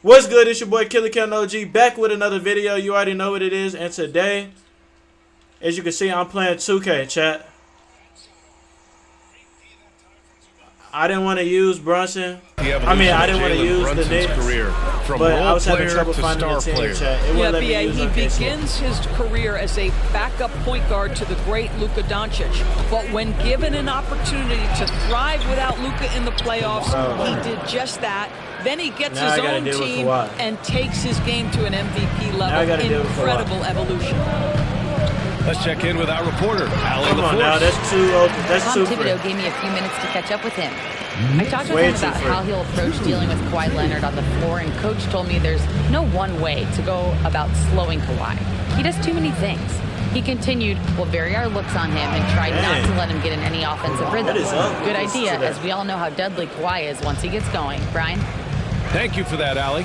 What's good? It's your boy Killer Count OG back with another video. You already know what it is. And today, as you can see, I'm playing 2K, chat. I didn't want to use Brunson. I didn't want to use the Knicks, but I was having trouble finding the team, chat. He begins his career as a backup point guard to the great Luka Doncic. But when given an opportunity to thrive without Luka in the playoffs, he did just that. Then he gets his own team and takes his game to an MVP level. Incredible evolution. Let's check in with our reporter, Allie. Come on now, that's too open. That's Tom too Thibodeau gave me a few minutes to catch up with him. I talked with him about how he'll approach dealing with Kawhi Leonard on the floor, and Coach told me there's no one way to go about slowing Kawhi. He does too many things. He continued, we'll vary our looks on him and try not to let him get in any offensive rhythm. Good idea, as we all know how deadly Kawhi is once he gets going. Brian? Thank you for that, Allie.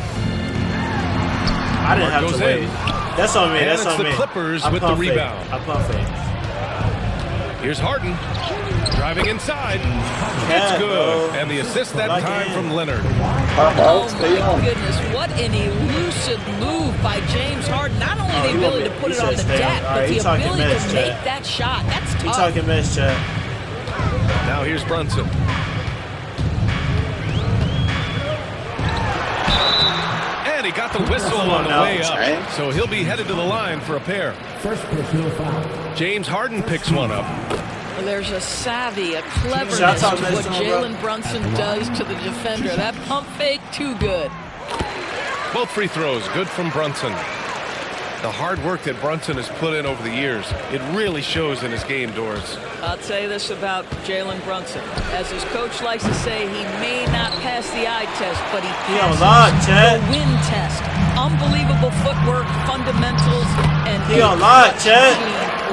I didn't have to wait. That's on me. That's on me. The Clippers with the rebound. I pump fake. Here's Harden driving inside. It's good, and the assist that time from Leonard. Oh my goodness! What an elusive move by James Harden. Not only the ability to put it on the deck, but the ability to make that shot. That's tough. He talking mess, chat. Now here's Brunson. And he got the whistle on the way up, so he'll be headed to the line for a pair. First personal foul. James Harden picks one up. Well, there's a savvy, a cleverness to what Jalen Brunson does to the defender. That pump fake, too good. Both free throws, good from Brunson. The hard work that Brunson has put in over the years, it really shows in his game, Doris. I'll say this about Jalen Brunson. As his coach likes to say, he may not pass the eye test, but he passes the win test. Unbelievable footwork, fundamentals, and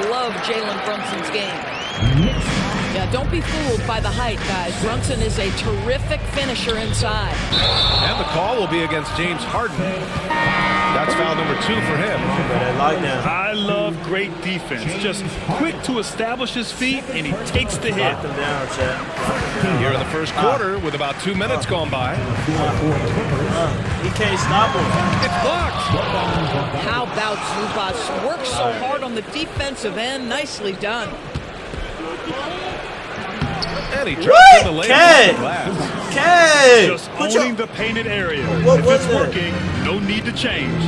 love Jalen Brunson's game. Yeah, don't be fooled by the height, guys. Brunson is a terrific finisher inside. And the call will be against James Harden. That's foul number 2 for him. I love great defense. Just quick to establish his feet, and he takes the hit. Here in the first quarter, with about 2 minutes gone by. He can't stop him. It's blocked. How about Zubac? Works so hard on the defensive end. Nicely done. And he dropped in the lane. Just owning the painted area. If it's working, no need to change.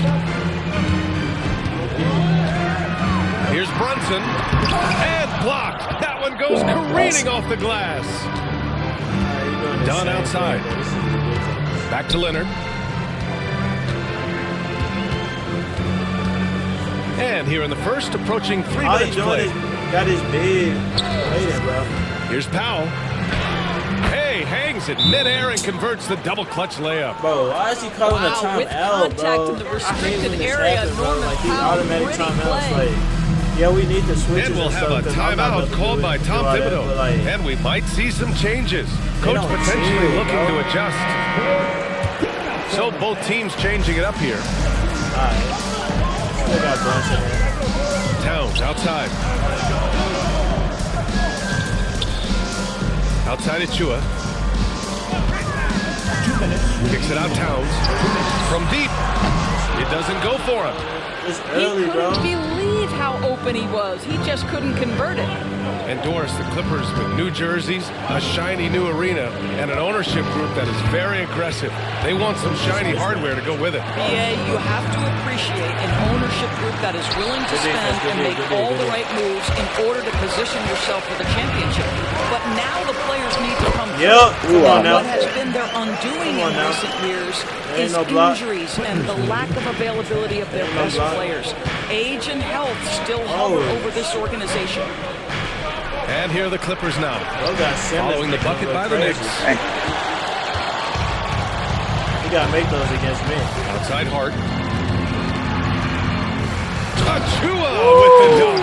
Here's Brunson. And blocked. That one goes careening off the glass. Done outside. Back to Leonard. And here in the first, approaching 3 minutes play. Got his big later, bro. Here's Powell. Hey, hangs it midair and converts the double clutch layup. Bro, why is he calling a timeout, bro? In the restricted area, he automatic timeouts. Like, yeah, we need to switch. Then we'll have a timeout called by Tom Thibodeau, and we might see some changes. Coach potentially looking to adjust. So both teams changing it up here. Still got Brunson here. Towns outside. Outside Achua. Kicks it out Towns. From deep. It doesn't go for him. It's early, he couldn't believe how open he was. He just couldn't convert it. And Doris, the Clippers with new jerseys, a shiny new arena, and an ownership group that is very aggressive. They want some shiny hardware to go with it. BA, you have to appreciate an ownership group that is willing to spend and make all the right moves in order to position yourself for the championship. But now the players need to come through. What has been their undoing in recent years is injuries and the lack of availability of their best players. Age and health still hover over this organization. And here are the Clippers now, following the bucket by the Knicks. You gotta make those against me. Outside Hart. Achua with the dunk.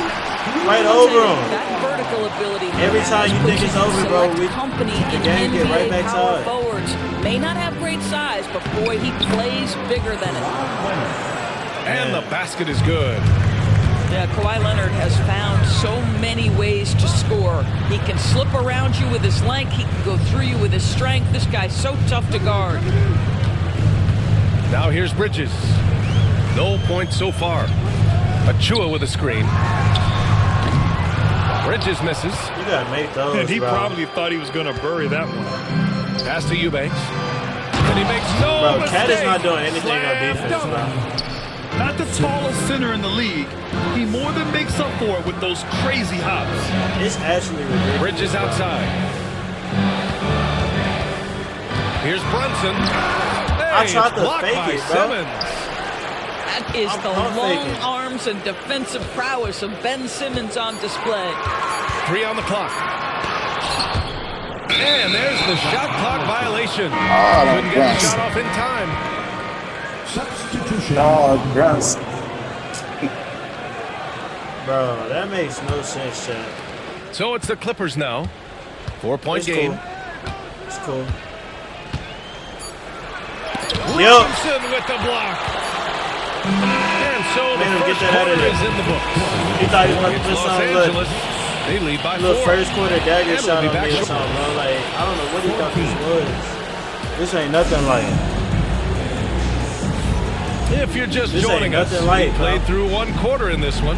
Right over him. That vertical ability. Every time you think it's over, bro, the game get right back to forwards may not have great size, but boy, he plays bigger than it. And the basket is good. Yeah, Kawhi Leonard has found so many ways to score. He can slip around you with his length. He can go through you with his strength. This guy's so tough to guard. Now here's Bridges. No points so far. Achua with a screen. Bridges misses. You gotta make those. And he bro. probably thought he was going to bury that one. Pass to Eubanks. And he makes no Bro, mistake. Cat is not doing anything on Slam defense, dunk. bro. Not the tallest center in the league. He more than makes up for it with those crazy hops. It's actually ridiculous. Bridges outside. Here's Brunson. I Hey, tried it's to blocked fake by it, bro. Simmons. That is the I'm long faking. arms and defensive prowess of Ben Simmons on display. 3 on the clock. And there's the shot clock violation. Couldn't get the shot off in time. Substitution. Oh, Grunts. Bro, that makes no sense, chat. So it's the Clippers now. 4-point It's game. cool. It's cool. Yep. Robinson with the block. And so the Made him get first that out of quarter there. is in the books. He thought he was about to It's put Los something Angeles. good. They lead by Little 4. first quarter dagger And shot we'll on be me back or shortly. something, bro. Like, I don't know what he thought this was. This ain't nothing like it. If you're just This ain't joining us, nothing light, we played bro. through 1 quarter in this one.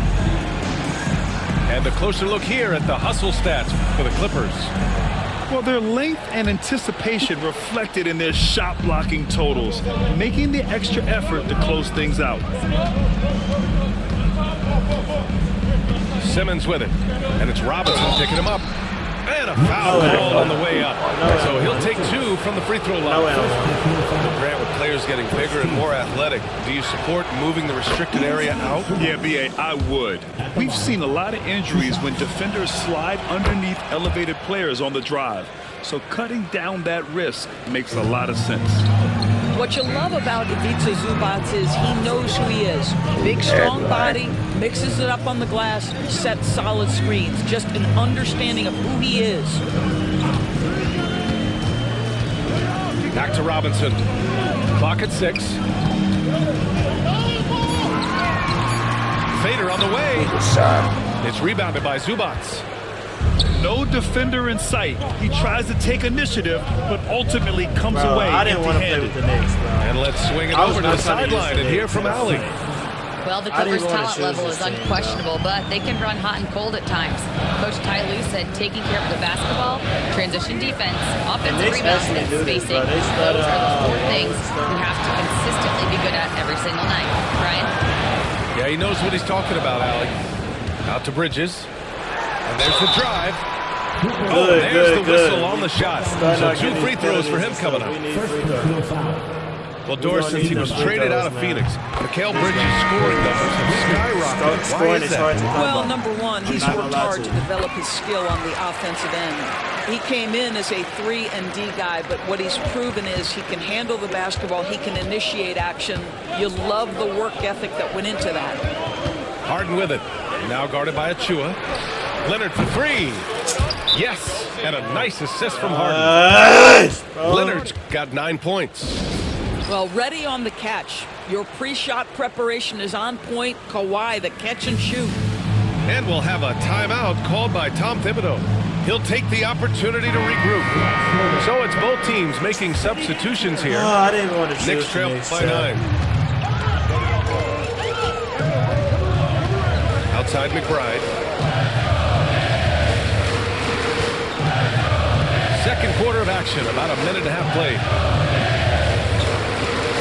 And a closer look here at the hustle stats for the Clippers. Well, their length and anticipation reflected in their shot blocking totals, making the extra effort to close things out. Simmons with it. And it's Robinson picking him up. And a foul call on the way up. So he'll take 2 from the free throw line. No way. Grant, with players getting bigger and more athletic, do you support moving the restricted area out? Yeah, B.A., I would. We've seen a lot of injuries when defenders slide underneath elevated players on the drive. So cutting down that risk makes a lot of sense. What you love about Ivica Zubac is he knows who he is. Big, strong body, mixes it up on the glass, sets solid screens. Just an understanding of who he is. Back to Robinson. Clock at 6. Fader on the way. Shot. It's rebounded by Zubac. No defender in sight. He tries to take initiative, but ultimately comes Bro, away I didn't want to play empty-handed. with the Knicks, bro. And let's swing it I was over to not the trying to use sideline the and hear Knicks. from Allie. Well, the I didn't Clippers' wanna talent choose level this is team, unquestionable, but they can run hot and cold at times. Coach Ty Lue said taking care of the basketball, transition defense, offensive Knicks rebounds, actually and do this, spacing. bro. They spread Those are the out 4 all things this stuff. you have to consistently be good at every single night. Ryan? Yeah, he knows what he's talking about, Allie. Out to Bridges. And there's the drive. Oh, Good, there's the good, whistle good. on the shot. Start So not 2 getting free throws for him penalties coming and up. stuff. We need First free personal throws. foul. Well, Doris, gonna since he need was them free traded throws, out of man. Phoenix, Mikal Bridges' scoring numbers have skyrocketed. Why Scoring is is hard to that? come Well, by. number one, he's Not gonna worked lie hard to to you. develop his skill on the offensive end. He came in as a 3 and D guy, but what he's proven is he can handle the basketball, he can initiate action. You love the work ethic that went into that. Harden with it. Now guarded by Achua. Leonard for 3. Yes, and a nice assist from Harden. Nice, bro. Leonard's got 9 points. Well, ready on the catch. Your pre-shot preparation is on point. Kawhi, the catch and shoot. And we'll have a timeout called by Tom Thibodeau. He'll take the opportunity to regroup. So it's both teams making substitutions here. Oh, I didn't want to choose Knicks the trail Knicks, by chat. 9. Outside McBride. Second quarter of action, about a minute and a half played.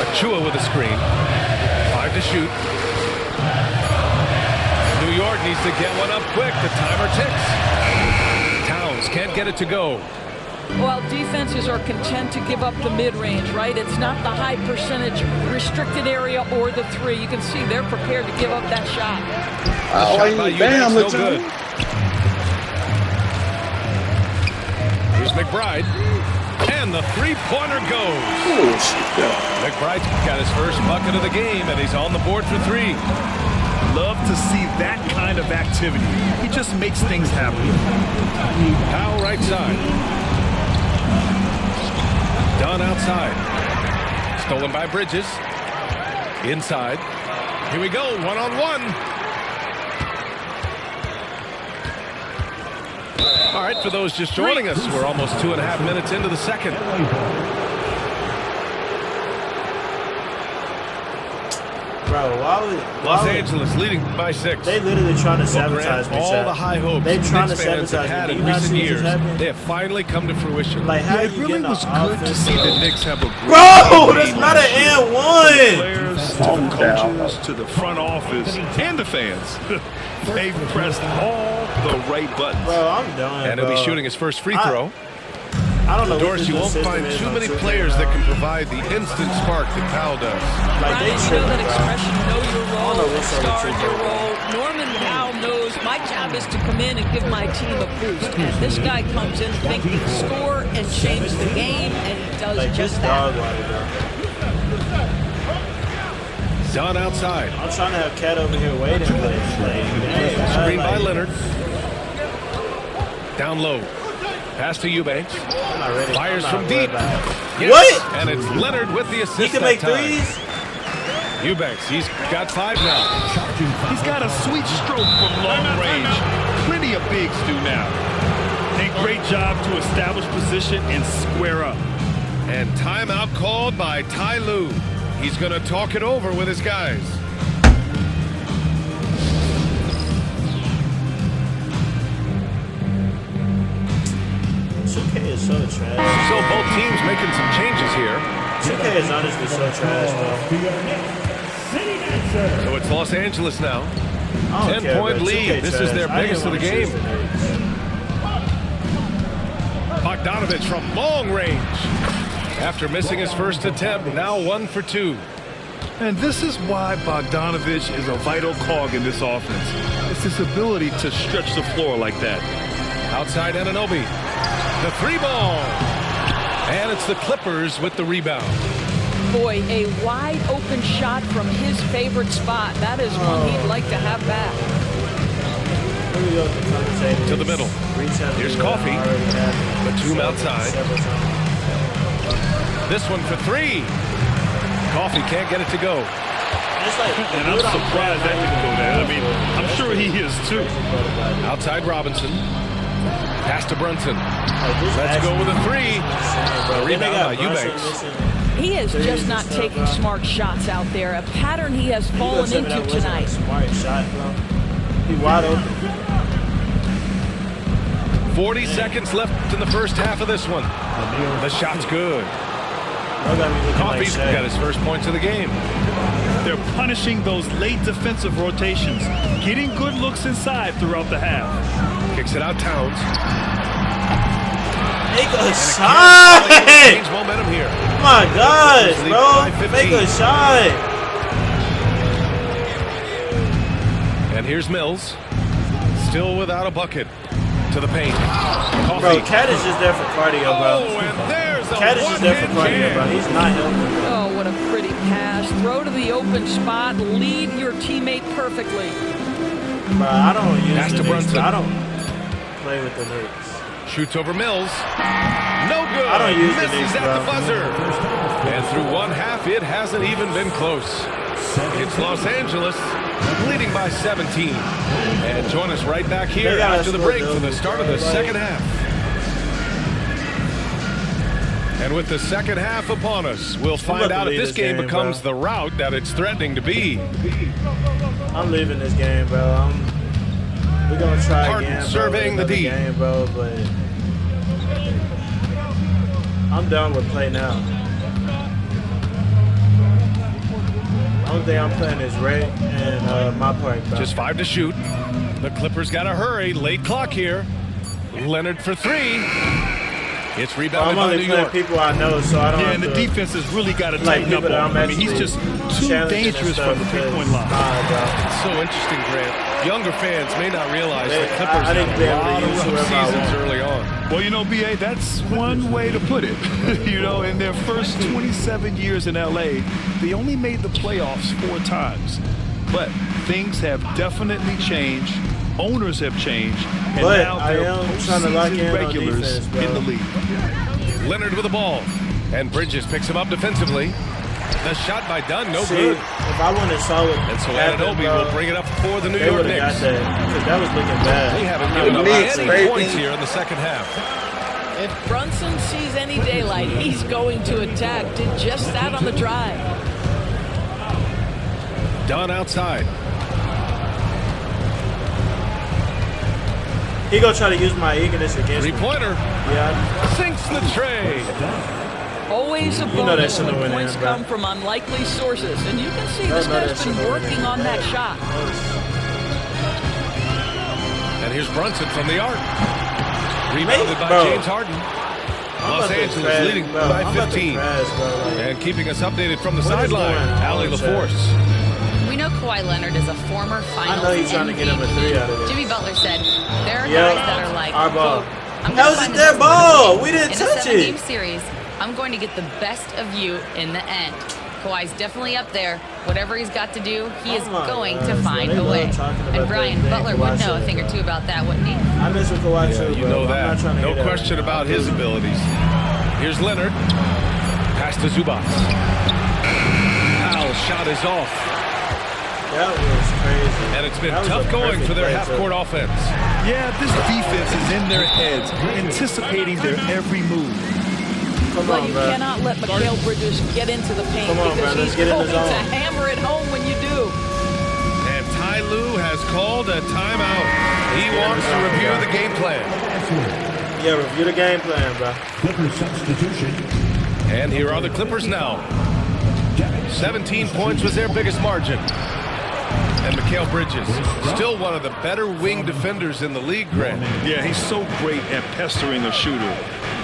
Achua with a screen. 5 to shoot. New York needs to get one up quick. The timer ticks. Towns can't get it to go. Well, defenses are content to give up the mid-range, right? It's not the high percentage restricted area or the 3. You can see they're prepared to give up that shot. Shot by Eubanks, no good. Here's McBride. And the 3-pointer goes. McBride's got his first bucket of the game, and he's on the board for 3. Love to see that kind of activity. He just makes things happen. Powell right side. Dunn outside. Stolen by Bridges. Inside. Here we go, 1-on-1. All right, for those just joining us, we're almost 2.5 minutes into the second. Bro, Los Angeles leading by 6. They literally trying to sabotage me. All the high hopes they trying to Knicks fans sabotage have had me. in You not recent see years, this happen? they have finally come to fruition. Like, how It you really getting was an good to offense? see the Knicks have a great Bro, team that's not last an year. and From one. the players to the coaches to the front office and the fans. They've pressed all the right buttons. Bro, I'm done. And he'll be shooting his first free throw. I don't know. Doris, you won't find too many players that can provide the instant spark that Powell does. Like, Brian, you know that expression, know your role, know what's star up in with your you. role. Norman Powell knows my job is to come in and give my team a boost. And this guy comes in thinking score and change the game, and he does Like, just just that. dog water, bro. Don outside. I'm trying to have Cat over here waiting. Screen by like, Leonard. Down low. Pass to Eubanks. I'm not ready. Fires I'm from not deep. worried about it. Yes, What? And it's Leonard with the assist. He can that make time. threes? Eubanks, he's got 5 now. He's got a sweet stroke from long range. Plenty of bigs do now. A great job to establish position and square up. And timeout called by Ty Lue. He's going to talk it over with his guys. Two K is so trash. So both teams making some changes here. 2K is honestly so trash, bro. So it's Los Angeles now. I don't care, 10-point bro. lead. 2K This trash. is their I biggest of didn't the wanna game. choose the Knicks. Bogdanovich from long range. After missing his first attempt, now 1 for 2. And this is why Bogdanovich is a vital cog in this offense. It's his ability to stretch the floor like that. Outside Anunoby. The 3-ball. And it's the Clippers with the rebound. Boy, a wide open shot from his favorite spot. That is one he'd like to have back. Here we go with the commentators. To the middle. Here's Coffee. Batum outside. This one for 3. Coffee can't get it to go. And I'm surprised that didn't go there. I mean, I'm sure he is too. Outside Robinson. Pass to Brunson. Let's go with a 3. A rebound by Eubanks. He is just not taking smart shots out there, a pattern he has fallen into tonight. Smart shot, bro. He wide open. 40 seconds left in the first half of this one. The shot's good. Coffee's got his first points of the game. They're punishing those late defensive rotations, getting good looks inside throughout the half. Kicks it out Towns. Make a shot! Change momentum here. Oh my gosh, bro. Make a shot. And here's Mills. Still without a bucket. To the paint. Coffee. Bro, Cat is just there for cardio, bro. Oh, and there's a Cat is just there for cardio, bro. He's not helping. Oh, what a pretty pass. Throw to the open spot. Lead your teammate perfectly. Bro, I don't use Pass the to Knicks. Brunson. I don't play with the Knicks. Shoots over Mills. No good. I don't use the Misses Knicks, at bro. the buzzer. And through one half, it hasn't even been close. It's Los Angeles leading by 17. And join us right back here after the break for the start of the second half. And with the second half upon us, we'll find out if this game becomes the rout that it's threatening to be. I'm leaving this game, bro. We're gonna try Harden again, bro, surveying the another D. game, bro, but I'm done with play now. Only thing I'm playing is Ray and my part, bro. Just 5 to shoot. The Clippers got to hurry. Late clock here. Leonard for 3. It's Bro, rebounded I'm by only New playing York. people I know, so I don't Yeah, have and the to, defense has really got to like, tighten up people that on him. I'm I mean, he's actually just too challenging and dangerous stuff from the to- three-point line. It's so interesting, Grant. Younger fans may not realize the Clippers I didn't had be a able to lot of use rough whoever I seasons want. early on. Well, you know, B.A., that's one way to put it. You know, in their first 27 years in L.A., they only made the playoffs 4 times. But things have definitely changed. Owners have changed. And But now I they're am trying to lock postseason in on regulars defense, bro. in the league. Leonard with the ball. And Bridges picks him up defensively. The shot by Dunn, no See, good. if I wouldn't have saw what And so happened, Anunoby bro, will bring it up for the New they York would have got Knicks. that, because that was looking bad. They haven't I'm given not up gonna any lie. points here in the second half. If Brunson sees any daylight, he's going to attack. Did just that on the drive. Dunn outside. He gonna try to use my eagerness against me. Three-pointer. Yeah. Sinks the tray. Always a bonus when points come from unlikely sources. And you can see this guy's been working on that shot. And here's Brunson from the arc. Rebounded by James Harden. Los Angeles leading by 15. And keeping us updated from the sideline, Allie LaForce. We know Kawhi Leonard is a former Finals I know he's trying to get him a 3 out of it. Jimmy Butler said there are guys that are like, our ball. How is it their ball? We didn't touch it. In a 7-game series, I'm going to get the best of you in the end. Kawhi's definitely up there. Whatever he's got to do, he is going to find a way. And Brian Butler would know a thing or two about that, wouldn't he? I miss with Kawhi too, you know that. No question about his abilities. Here's Leonard. Pass to Zubac. Powell's shot is off. That was crazy. And it's been tough going for their half-court offense. Yeah, this defense is in their heads, anticipating their every move. But you cannot let Mikal Bridges get into the paint because he's going to hammer it home when you do. And Ty Lue has called a timeout. He wants to review the game plan. Yeah, review the game plan, bro. Clippers substitution. And here are the Clippers now. 17 points was their biggest margin. And Mikal Bridges, still one of the better wing defenders in the league, Grant. Yeah, he's so great at pestering a shooter.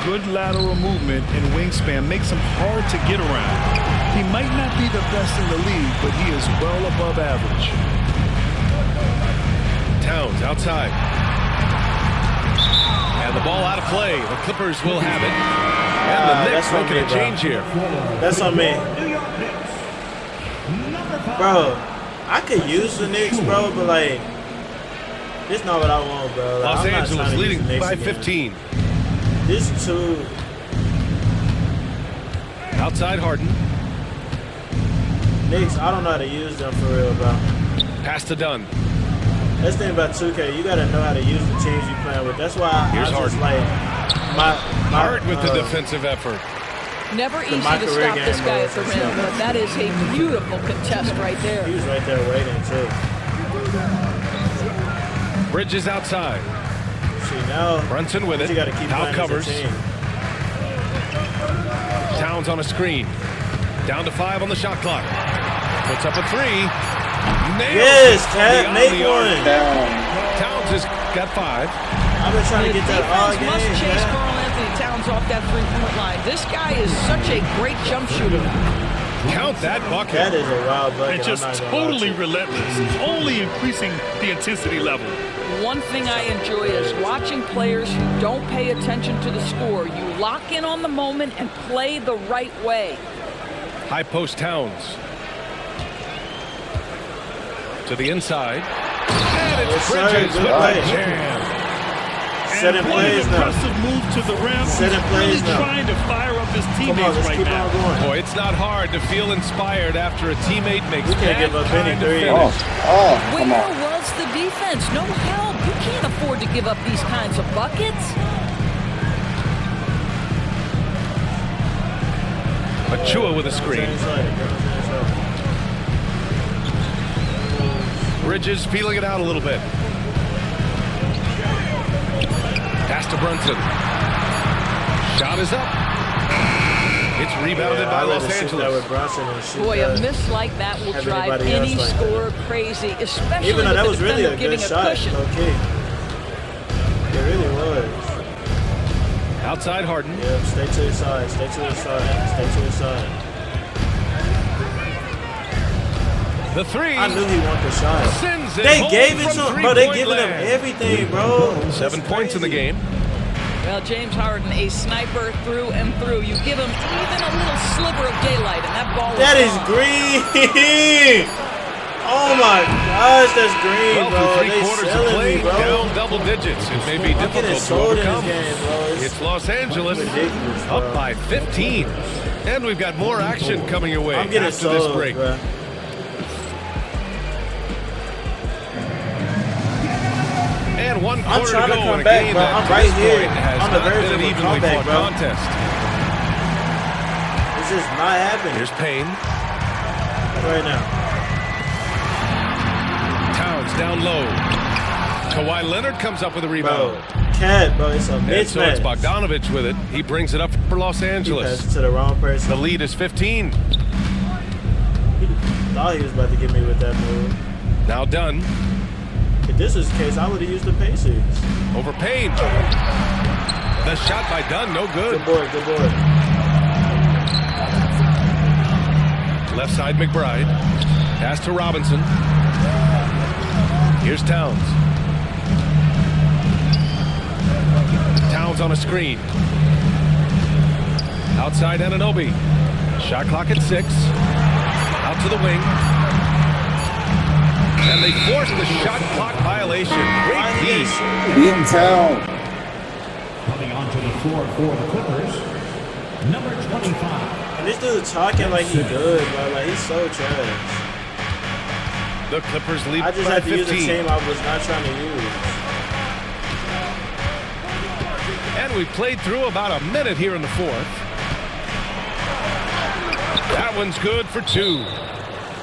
Good lateral movement and wingspan makes him hard to get around. He might not be the best in the league, but he is well above average. Towns outside. And the ball out of play. The Clippers will have it. And the Knicks making a change here. That's on me. Bro, I could use the Knicks, bro, but like, this is not what I want, bro. Like, Los Angeles leading by 15. This too. Outside Harden. Knicks, I don't know how to use them for real, bro. Pass to Dunn. That's the thing about 2K. You got to know how to use the teams you playing with. That's why I just Harden. like my Hard with the defensive effort. Never easy to stop this guy at the rim, but that is a beautiful contest right there. He was right there waiting, too. Bridges outside. See, now Brunson with it. You got to keep Now playing covers. as a team. Towns on a screen. Down to 5 on the shot clock. Puts up a 3. Nails Yes, it Cat, from make beyond the arc. one. Towns has got 5. I've been trying to get that all Defense must game, chase man. Karl Anthony Towns off that three-point line. This guy is such a great jump shooter. Count that bucket. That is a wild bucket. And just I'm not gonna lie totally to you. relentless, only increasing the intensity level. One thing I enjoy is watching players who don't pay attention to the score. You lock in on the moment and play the right way. High post Towns. To the inside. And it's Yes, sir. Bridges Good with play. the jam. Set in And what plays an now. impressive move to the rim. Set in He's plays really now. trying to fire up his Come on, teammates let's right keep now. on going. Boy, it's not hard to feel inspired after a teammate makes We can't that give up kind any of threes. finish. Where was the defense? No help. You can't afford to give up these kinds of buckets. Achua with a screen. Bridges feeling it out a little bit. Pass to Brunson. Shot is up. It's rebounded by Los Angeles. Boy, a miss like that will drive any scorer crazy, especially Even though with that the was really a defender good giving a shot, cushion. okay. It really was. Outside Harden. Yeah, stay to his side, stay to his side, stay to his side. The 3. I knew he wanted the shot. Sends it They home gave it from to him, bro. They 3-point giving him land. everything, bro. 7 points in the game. Well, James Harden, a sniper through and through. You give him even a little sliver of daylight, and that ball That is gone. green. Oh my gosh, that's green, Well, bro. through 3 They quarters of selling play, me, bro. down double digits. It may be I'm getting difficult to sold in this overcome. game, bro. It's Los Angeles ridiculous, bro. up by 15. And we've got more action coming your way I'm getting after this sold, break. bro. And 1 I'm quarter to trying go to come in a back, game bro. that I'm to right this here point has on the not verge been of an a evenly comeback, fought bro. contest. It's just not happening Here's Payne. right now. Towns down low. Kawhi Leonard comes up with a rebound. Bro, it's a mismatch. And so it's Bogdanovich with it. He brings it up for Los Angeles. He passed to the wrong person. The lead is 15. He thought he was about to get me with that move. Now Dunn. If this was the case, I would have used the Pacers. Over Payne. The shot by Dunn, no good. Good board, good board. Left side McBride. Pass to Robinson. Here's Towns. Towns on a screen. Outside Anunoby. Shot clock at 6. Out to the wing. And they force the shot clock violation. Great D. In town. Coming onto the floor for the Clippers, number 25. And this dude talking like he good, bro. Like, he's so trash. The Clippers lead I just by had to 15. use a team I was not trying to use. And we played through about a minute here in the fourth. That one's good for 2.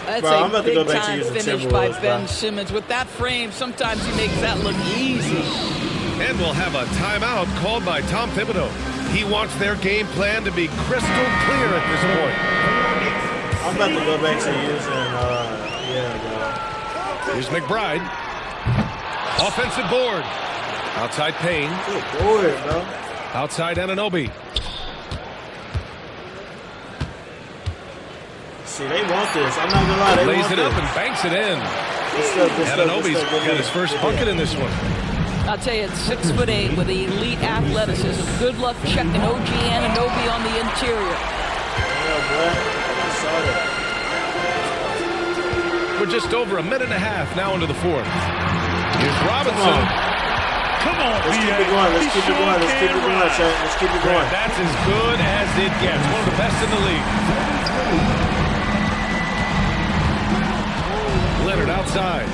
That's Bro, I'm a about to go back to big-time using finish by Timberwolves, Ben bro. Simmons. With that frame, sometimes he makes that look easy. And we'll have a timeout called by Tom Thibodeau. He wants their game plan to be crystal clear at this point. I'm about to go back to using, yeah, bro. Here's McBride. Offensive board. Outside Payne. Good board, bro. Outside Anunoby. See, they want this. I'm not gonna lie, they Lays want it this. up and banks it in. Good stuff, good stuff, good Anunoby's stuff, good got his stuff. first Good bucket stuff. in this one. I'll tell you, it's 6'8" with elite athleticism. Good luck checking OG Anunoby on the interior. Yeah, boy. I saw that. We're just over a minute and a half now into the fourth. Here's Robinson. Come on, Let's keep it going. Let's keep it going. Let's keep it going, Chet. Let's keep it going. That's as good as it gets. One of the best in the league. Leonard outside.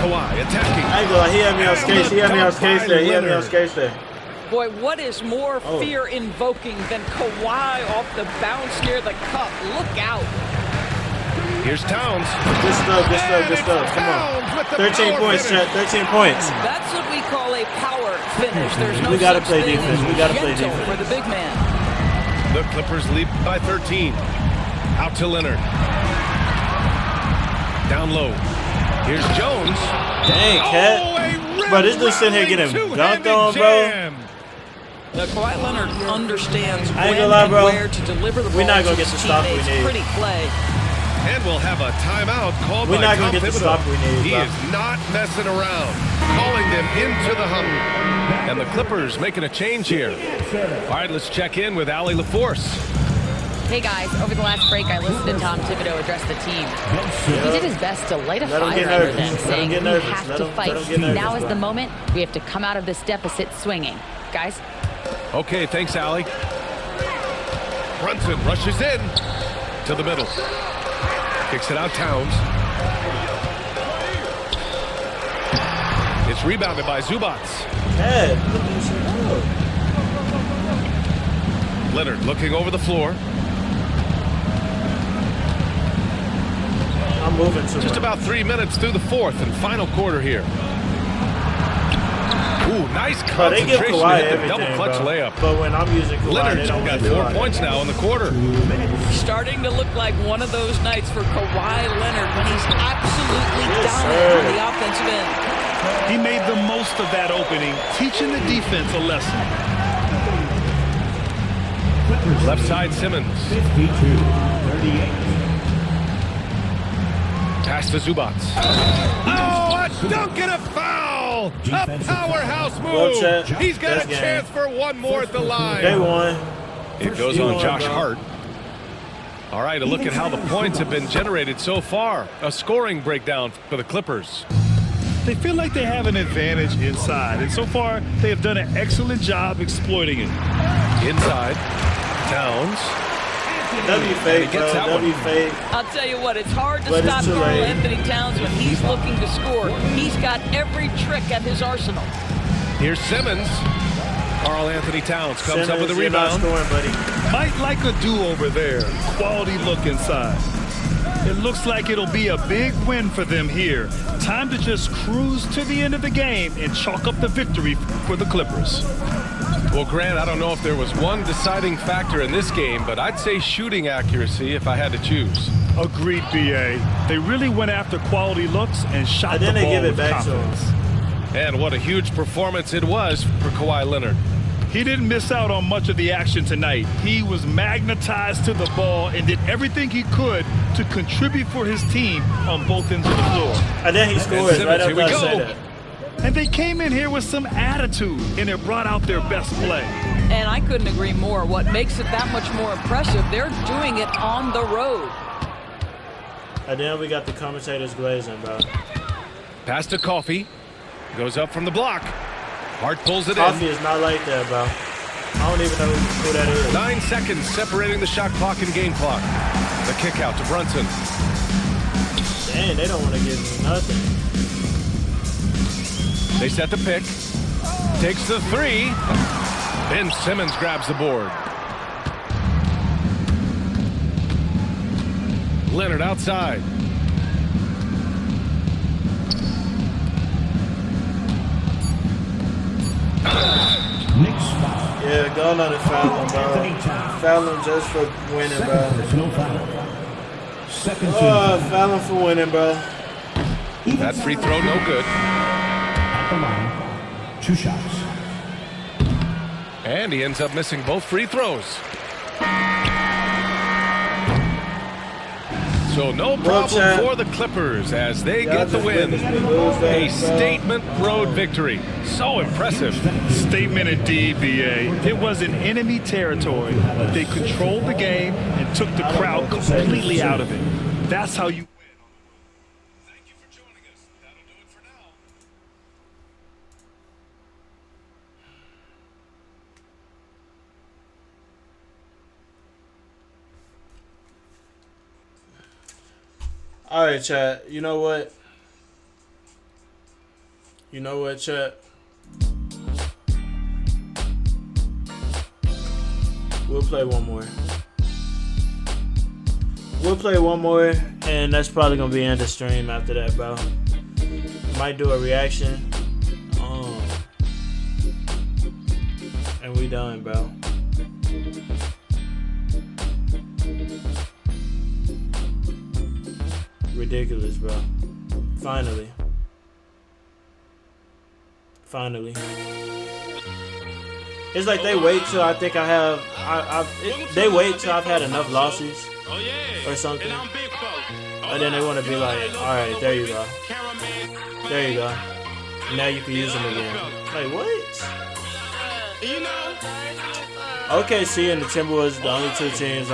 Kawhi attacking. I ain't gonna lie, he had me on skates. He had me on skates there. He had me on skates there. Boy, what is more Oh. fear-invoking than Kawhi off the bounce near the cup? Look out. Here's Towns. Good stuff, good stuff, good stuff. Come on. 13 points, Chet. 13 points. That's what we call a power finish. There's no We gotta such play thing defense. as We gotta play gentle defense. for the big man. The Clippers lead by 13. Out to Leonard. Down low. Here's Jones. Dang, Cat. Bro, this dude sitting here getting dunked on, bro. Now, Kawhi Leonard understands I ain't when gonna lie, and bro. where to deliver the ball We're not gonna to get his the stop we teammates. need. Pretty play. And we'll have a timeout called We're by not Tom gonna get the Thibodeau. stop we need, He bro. is not messing around. Calling them into the huddle. And the Clippers making a change here. All right, let's check in with Allie LaForce. Hey guys, over the last break, I listened to Tom Thibodeau address the team. He did his best to light a Let him fire get under nervous. them, Let him saying get we nervous. have Let to him fight. get nervous, Now is bro. the moment. We have to come out of this deficit swinging. Guys, Okay, thanks, Allie. Brunson rushes in to the middle. Kicks it out, Towns. It's rebounded by Zubats. Cat, put this shit up. Leonard looking over the floor. I'm moving too Just much. about 3 minutes through the fourth and final quarter here. Ooh, nice Bro, they give concentration Kawhi hit the everything, double clutch bro. layup. But when I'm using Kawhi, Leonard's they don't got do 4 it. points now in the quarter. Starting to look like one of those nights for Kawhi Leonard when he's absolutely Yes, dominant sir. on the offensive end. He made the most of that opening, teaching the defense a lesson. Left side Simmons. 52-38. Pass to Zubats. Oh, a dunk and a foul! A powerhouse Well, move! Chet, He's got this a game. chance for one more at the They line. won. It goes He on won, Josh bro. Hart. All right, a look at how the points have been generated so far. A scoring breakdown for the Clippers. They feel like they have an advantage inside, and so far they have done an excellent job exploiting it. Inside, Towns. W fake, bro. gets that one. W fake. I'll tell you what, it's hard to But it's stop too Karl late. Anthony Towns when he's looking to score. He's got every trick at his arsenal. Here's Simmons. Karl Anthony Towns comes up with a Simmons, you're not rebound. scoring, buddy. Might like a do-over there. Quality look inside. It looks like it'll be a big win for them here. Time to just cruise to the end of the game and chalk up the victory for the Clippers. Well, Grant, I don't know if there was one deciding factor in this game, but I'd say shooting accuracy if I had to choose. Agreed, B.A. They really went after quality looks and shot the ball with confidence. And what a huge performance it was for Kawhi Leonard. He didn't miss out on much of the action tonight. He was magnetized to the ball and did everything he could to contribute for his team on both ends of the floor. And then he scores right after I say that. And they came in here with some attitude, and it brought out their best play. And I couldn't agree more. What makes it that much more impressive, they're doing it on the road. And then we got the commentators glazing, bro. Pass to Coffee. Goes up from the block. Hart pulls it in. Coffee is not like that, bro. I don't even know who that is. 9 seconds separating the shot clock and game clock. The kick out to Brunson. Dang, they don't want to give me nothing. They set the pick. Takes the 3. Ben Simmons grabs the board. Leonard outside. Yeah, go on and foul him, bro. Foul him just for winning, bro. Foul him for winning, bro. That free throw, no good. At the line, 2 shots. And he ends up missing both free throws. So no problem for the Clippers as they get the win. A statement road victory. So impressive. Statement indeed, B.A. It was in enemy territory. They controlled the game and took the crowd completely out of it. That's how you win. Thank you for joining us. That'll do it for now. All right, chat. You know what? You know what, chat? We'll play one more. We'll play one more, and that's probably gonna be in the stream after that, bro. Might do a reaction. And we done, bro. Ridiculous, bro. Finally. It's like they wait till I think I have. They wait till I've had enough losses or something, and then they want to be like, all right, there you go, there you go. Now you can use them again. Like what? OKC and the Timberwolves, the only 2 teams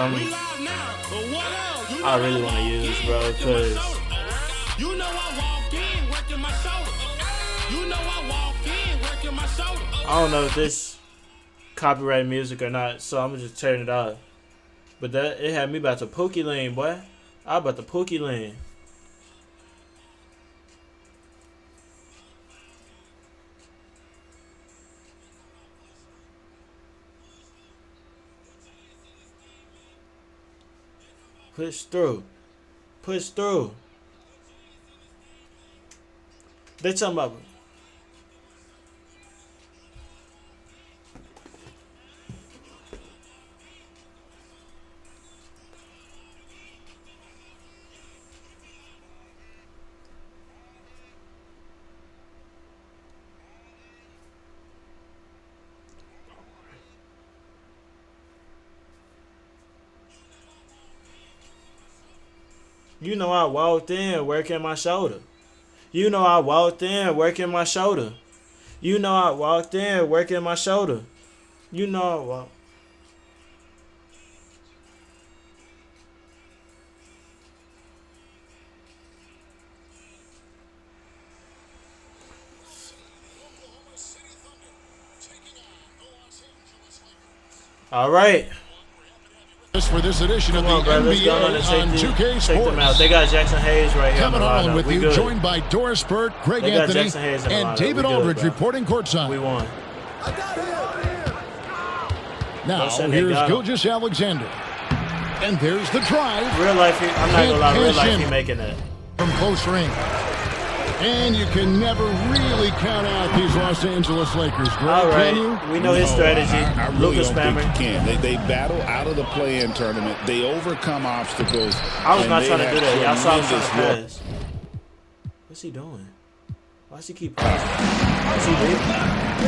I really want to use, bro, because I don't know if this copyright music or not, so I'm gonna just turn it off. But that it had me about to Pookie Lane, boy. I about to Pookie Lane. Push through. Push through. They talking about. You know I walked in working my shoulder. You know I walked in working my shoulder. You know I walked in working my shoulder. You know I walked. All right. For this edition of the NBA on 2K Sports. They got Jackson Hayes right here. Coming on with you, joined by Doris Burke, Greg Anthony, and David Aldridge reporting courtside. We won. Now, here's Gilgeous Alexander. And there's the drive. Real life, I'm not gonna lie, real life, he making that. From close range. And you can never really count out these Los Angeles Lakers, Greg, all right, can you? We know his strategy. I really Lucas don't think Spammer. you can. They battle out of the play-in tournament. They overcome obstacles. I was not trying to do that. Y'all saw him trying to pass. What's he doing? Why does he keep passing? Is he leaving?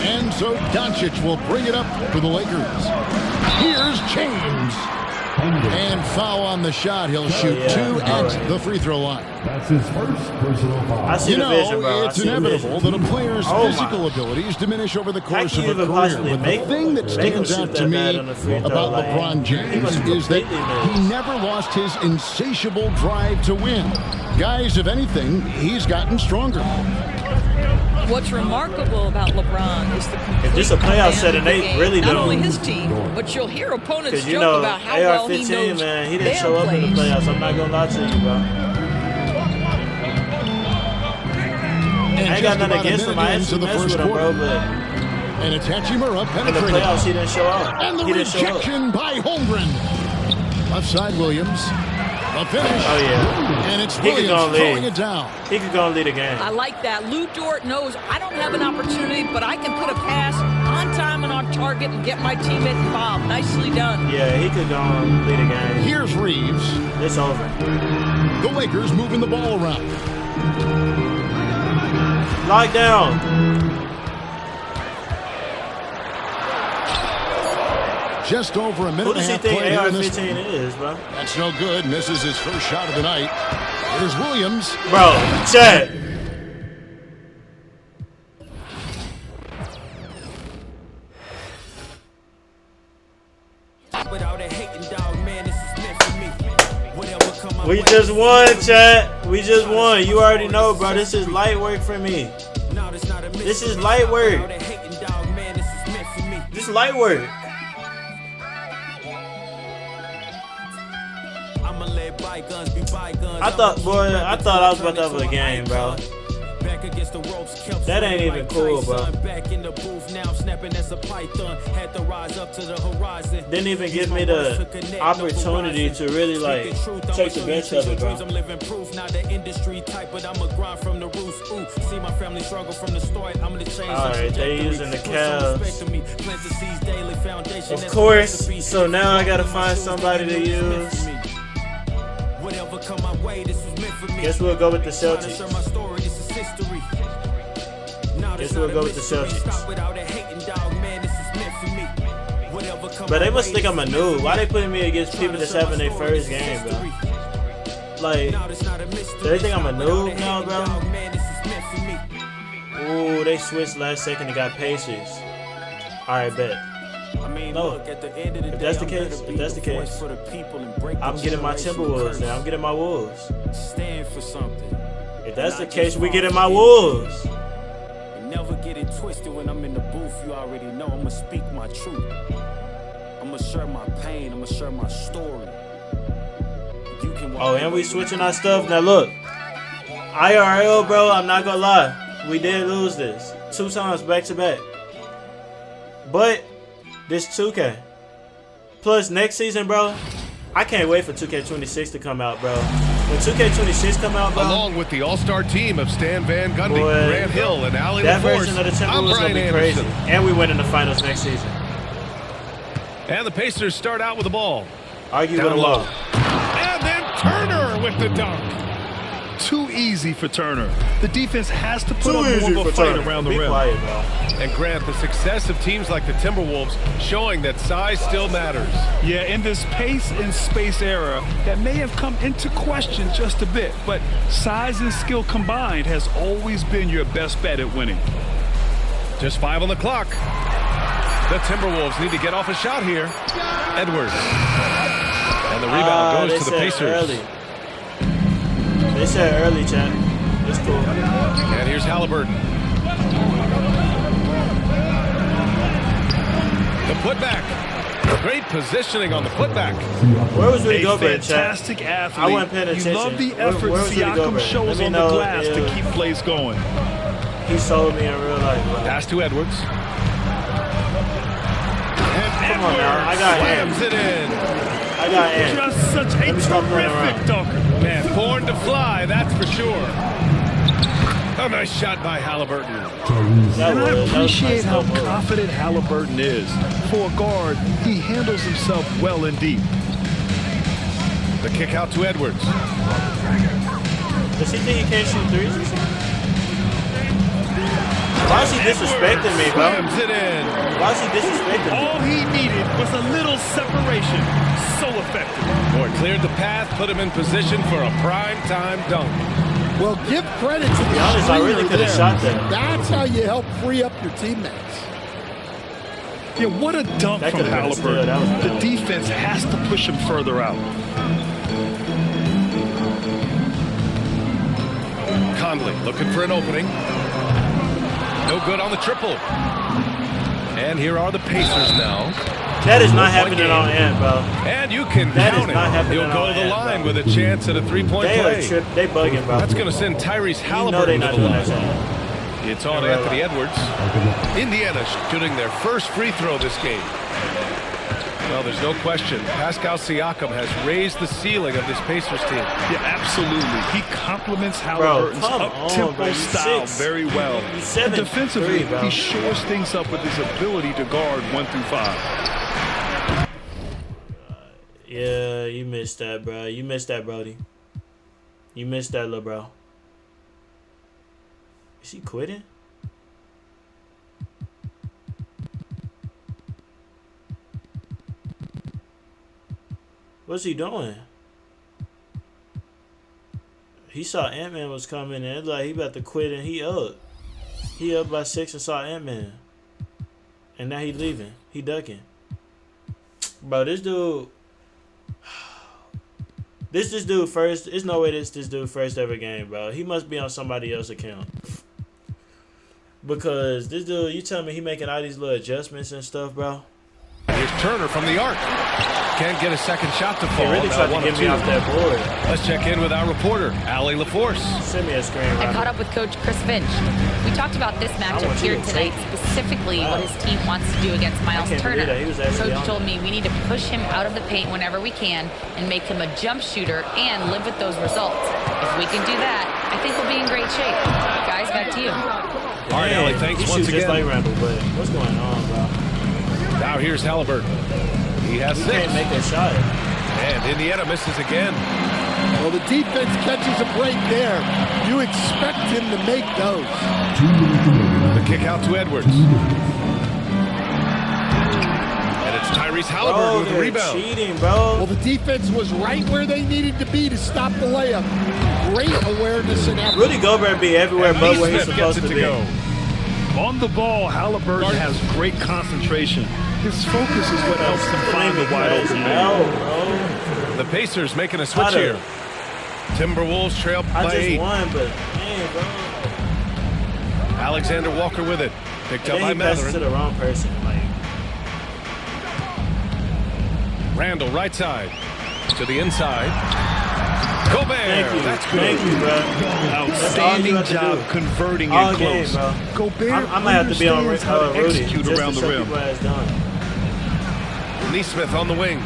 And so Doncic will bring it up for the Lakers. Here's James. And foul on the shot. He'll shoot 2 at the free throw line. That's his first personal foul. I see the vision, bro. It's inevitable that a player's physical abilities diminish over the course of a career. But the thing that stands out to me about LeBron James is that he never lost his insatiable drive to win. Guys, if anything, he's gotten stronger. What's remarkable about LeBron is the complete if this a playoff setting, they really not don't. only his team, but you'll hear opponents you joke know, about how well he AR-15, knows man, he didn't their show up in the plays. playoffs. I'm not gonna lie to you, bro. I ain't got nothing against him. I actually mess with him, bro, but and it's Hachimura in the penetrating. playoffs, he didn't show up. And the he didn't show up. rejection by Holmgren. Left side Williams. A finish. Oh, yeah. And it's He could Williams go and throwing lead. it down. He could go and lead a game. I like that. Lou Dort knows I don't have an opportunity, but I can put a pass on time and on target and get my teammate involved. Nicely done. Yeah, he could go and lead a game. Here's Reeves. It's over. The Lakers moving the ball around. Lock down. Just over a minute Who and a does he half think played here in this. AR-15 is, bro? That's no good. Misses his first shot of the night. Here's Williams. Bro, check. We just won, chat. We just won. You already know, bro. This is light work for me. This is light work. This is light work. I thought I was about to have a game, bro. That ain't even cool, bro. Didn't even give me the opportunity to really like take the bench of it, bro. Alright, they using the Cavs. Of course. So now I gotta find somebody to use. Guess we'll go with the Celtics. Guess we'll go with the Celtics. But they must think I'm a noob. Why they putting me against people that's having their first game, bro? Like, do they think I'm a noob now, bro? Ooh, they switched last second and got Pacers. Alright, bet. No, if that's the case, I'm getting my Timberwolves now. I'm getting my Wolves. If that's the case, we getting my Wolves. Never get it twisted when I'm in the booth. You already know I'ma speak my truth. I'ma share my pain. I'ma share my story. Oh, and we switching our stuff. Now look, IRL, bro. I'm not gonna lie, we did lose this 2 times back to back. But this 2K. Plus next season, bro, I can't wait for 2K26 to come out, bro. When 2K26 come out, bro. Along with the all-star team of Stan Van Gundy, Boy, Grant Hill, and Allie that LaForce, version of the I'm Timberwolves gonna Brian be crazy. Anderson. And we win in the finals next season. And the Pacers start out with the ball. Argue Down with them low. all. And then Turner with the dunk. Too easy for Turner. The defense has to put Too up easy more of a for fight Turner. around the Be rim. quiet, bro. And Grant, the success of teams like the Timberwolves showing that size still matters. Yeah, in this pace and space era, that may have come into question just a bit, but size and skill combined has always been your best bet at winning. Just 5 on the clock. The Timberwolves need to get off a shot here. Edwards. And the rebound goes to the Pacers. Early. They said early, chat. It's cool. And here's Halliburton. The putback. Great positioning on the putback. Where was Rudy A Gobert, chat? fantastic athlete. I wasn't paying attention. You love the effort Where was Rudy Siakam Gobert? shows Let me on the know glass to if keep plays going. He sold me in real life, bro. Pass to Edwards. Come on now. I got Slams hands. it in. I got hands. Just such a terrific dunker. Man, born to fly, that's for sure. A nice shot by Halliburton. And I appreciate how confident Halliburton is. For a guard, he handles himself well and deep. The kick out to Edwards. Does he think he can't shoot threes? Why is he disrespecting me, bro? Slams it in. Why is he disrespecting me? All he needed was a little separation. So effective. Boy, cleared the path, put him in position for a prime-time dunk. Well, give credit to the be honest, I really could have shot that. That's how you help free up your teammates. Yeah, what a dunk from Halliburton. The defense has to push him further out. Conley looking for an opening. No good on the triple. And here are the Pacers now. That is not happening on end, bro. And you can count it. He'll go to the line with a chance at a three-point play. They bugging, bro. That's going to send Tyrese Halliburton to the line. It's on Anthony Edwards. Indiana shooting their first free throw this game. Well, there's no question. Pascal Siakam has raised the ceiling of this Pacers team. Yeah, absolutely. He complements Halliburton's up-tempo style very well. And defensively, he shores things up with his ability to guard 1 through 5. Yeah, you missed that, bro. You missed that, Brody. You missed that, little bro. Is he quitting? What's he doing? He saw Ant-Man was coming in. It's like he about to quit and he up. He up by 6 and saw Ant-Man. And now he leaving. He ducking. Bro, this dude... This dude first... There's no way this dude first ever game, bro. He must be on somebody else's account. Because this dude, you tell me he making all these little adjustments and stuff, bro. Here's Turner from the arc. Can't get a second shot to fall. He really tried to get me off that board. Let's check in with our reporter, Allie LaForce. Send me a screen. I caught up with Coach Chris Finch. We talked about this matchup here tonight, specifically what his team wants to do against Miles Turner. Coach told me we need to push him out of the paint whenever we can and make him a jump shooter and live with those results. If we can do that, I think we'll be in great shape. Guys, back to you. All right, Allie, thanks once again. Just like Randall, but what's going on, bro? Now here's Halliburton. He has 6. Can't make a shot. And Indiana misses again. Well, the defense catches a break there. You expect him to make those. The kick out to Edwards. And it's Tyrese Halliburton with the rebound. Cheating, bro. Well, the defense was right where they needed to be to stop the layup. Great awareness and effort. Rudy Gobert be everywhere but where he's supposed to be. On the ball, Halliburton has great concentration. His focus is what helps him find the wide open man. The Pacers making a switch here. Timberwolves trail by 8. I just won, but man, bro. Alexander Walker with it. Picked up by Mathurin. He passes to the wrong person. Randall right side to the inside. Gobert. Thank you. That's good. Thank you, bro. Outstanding job converting it close. Gobert I might have to be on Rudy execute around the rim. Neesmith on the wing.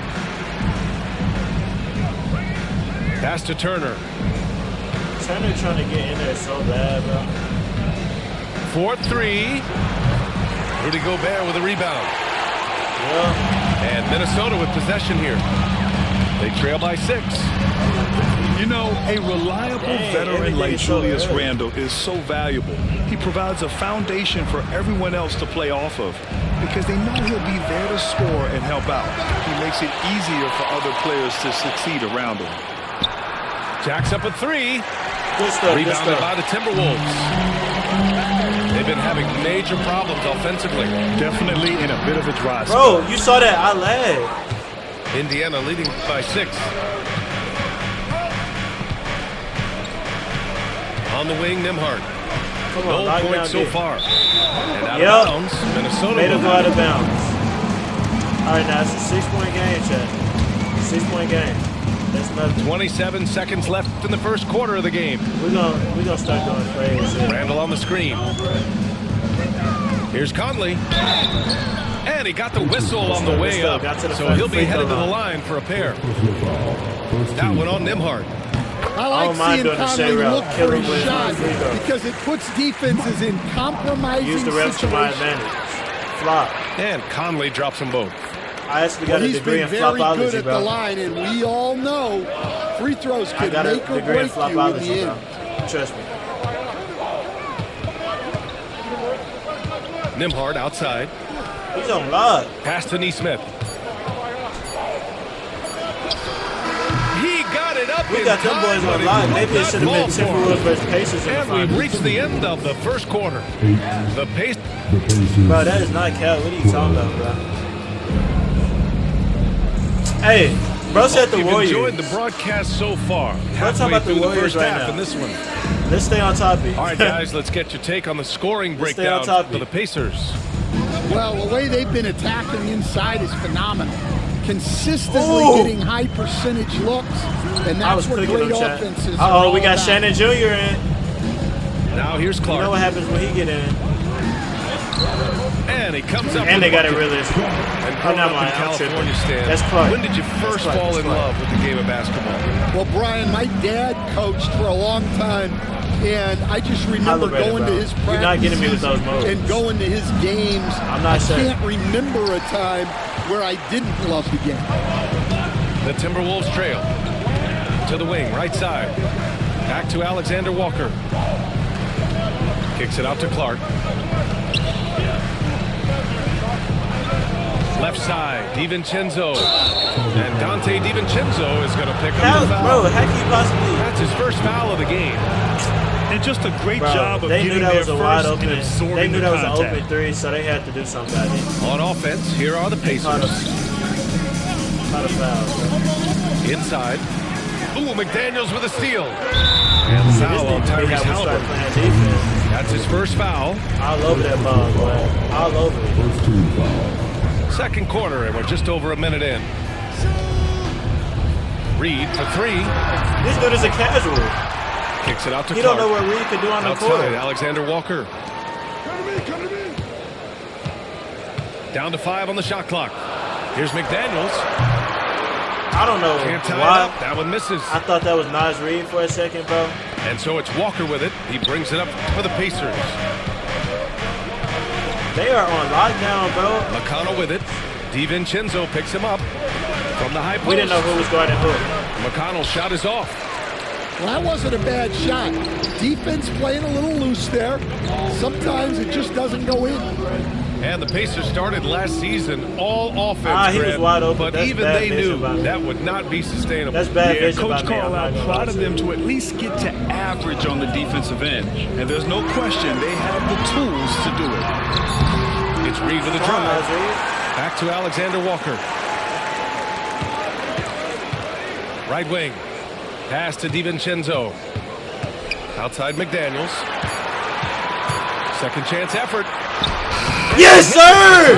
Pass to Turner. Turner trying to get in there so bad, bro. 4-3. Rudy Gobert with a rebound. Yeah. And Minnesota with possession here. They trail by 6. You know, a reliable veteran like Julius Randle is so valuable. He provides a foundation for everyone else to play off of because they know he'll be there to score and help out. He makes it easier for other players to succeed around him. Jacks up a 3. Good stuff, Rebounded by the Timberwolves. They've been having major problems offensively. Definitely in a bit of a dry spot. Bro, you saw that. I lagged. Indiana leading by 6. On the wing, Nembhard. No points so far. And out of bounds, Minnesota. Made him go out of bounds. All right, now it's a 6-point game, Chad. 6-point game. That's nothing. 27 seconds left in the first quarter of the game. We're gonna start going crazy. Randall on the screen. Here's Conley. And he got the whistle on the way up, so he'll be headed to the line for a pair. That one on Nembhard. I like seeing Conley look for his shot because it puts defenses in compromising use the refs to my advantage. Flop. And Conley drops them both. I actually got a degree in flopology, bro. He's been very good at the line, and we all know free throws can make or break you in the end. Trust me. Nembhard outside. He's on lock. Pass to Nesmith. He got it up. We got them boys on lock. Maybe it should have been Timberwolves versus Pacers. And we've reached the end of the first quarter. The Pacers. Bro, that is not Cal. What are you talking about, bro? Hey, bro said the Warriors. Enjoyed the broadcast so far. We're talking about the Warriors right now. In this one. Let's stay on topic. All right, guys, let's get your take on the scoring breakdown for the Pacers. Well, the way they've been attacking inside is phenomenal. Consistently getting high percentage looks, and that's what great offenses are all we got about. Shannon Jr. in. Now here's Clark. You know what happens when he get in. And he comes up. And they got it really. And growing up in California, Stan, that's Clark. when did you first fall in love with the game of basketball? Well, Brian, my dad coached for a long time, and I just remember going to his practices. You're not getting me with those moves. And going to his games. I'm not sure. I can't remember a time where I didn't love the game. The Timberwolves trail to the wing, right side. Back to Alexander Walker. Kicks it out to Clark. Left side, DiVincenzo. And Dante DiVincenzo is going to pick up the foul. Bro, how can you possibly? That's his first foul of the game. And just a great job of getting there first and absorbing the contact. They knew that was an open three, so they had to do something about it. On offense, here are the Pacers. Not a foul, bro. Inside. Ooh, McDaniels with a steal. And the foul on Tyrese Halliburton. That's his first foul. All over that ball, boy. All over it. Second quarter, and we're just over a minute in. Reed for three. This dude is a casual. Kicks it out to Clark. He don't know what Reed can do on the court. Outside, Alexander Walker. Down to 5 on the shot clock. Here's McDaniels. I don't know Can't tie why. it up. That one misses. I thought that was Naz Reid for a second, bro. And so it's Walker with it. He brings it up for the Pacers. They are on lockdown, bro. McConnell with it. DiVincenzo picks him up from the high post. We didn't know who was guarding who. McConnell's shot is off. Well, that wasn't a bad shot. Defense playing a little loose there. Sometimes it just doesn't go in. And the Pacers started last season all offense, he was wide open. But That's even they knew that would not be sustainable. That's bad vision Coach by me. Carlisle proud of them to at least get to average on the defensive end. And there's no question they have the tools to do it. It's Reed with a drive. Back to Alexander Walker. Right wing. Pass to DiVincenzo. Outside McDaniels. Second chance effort. Yes, sir!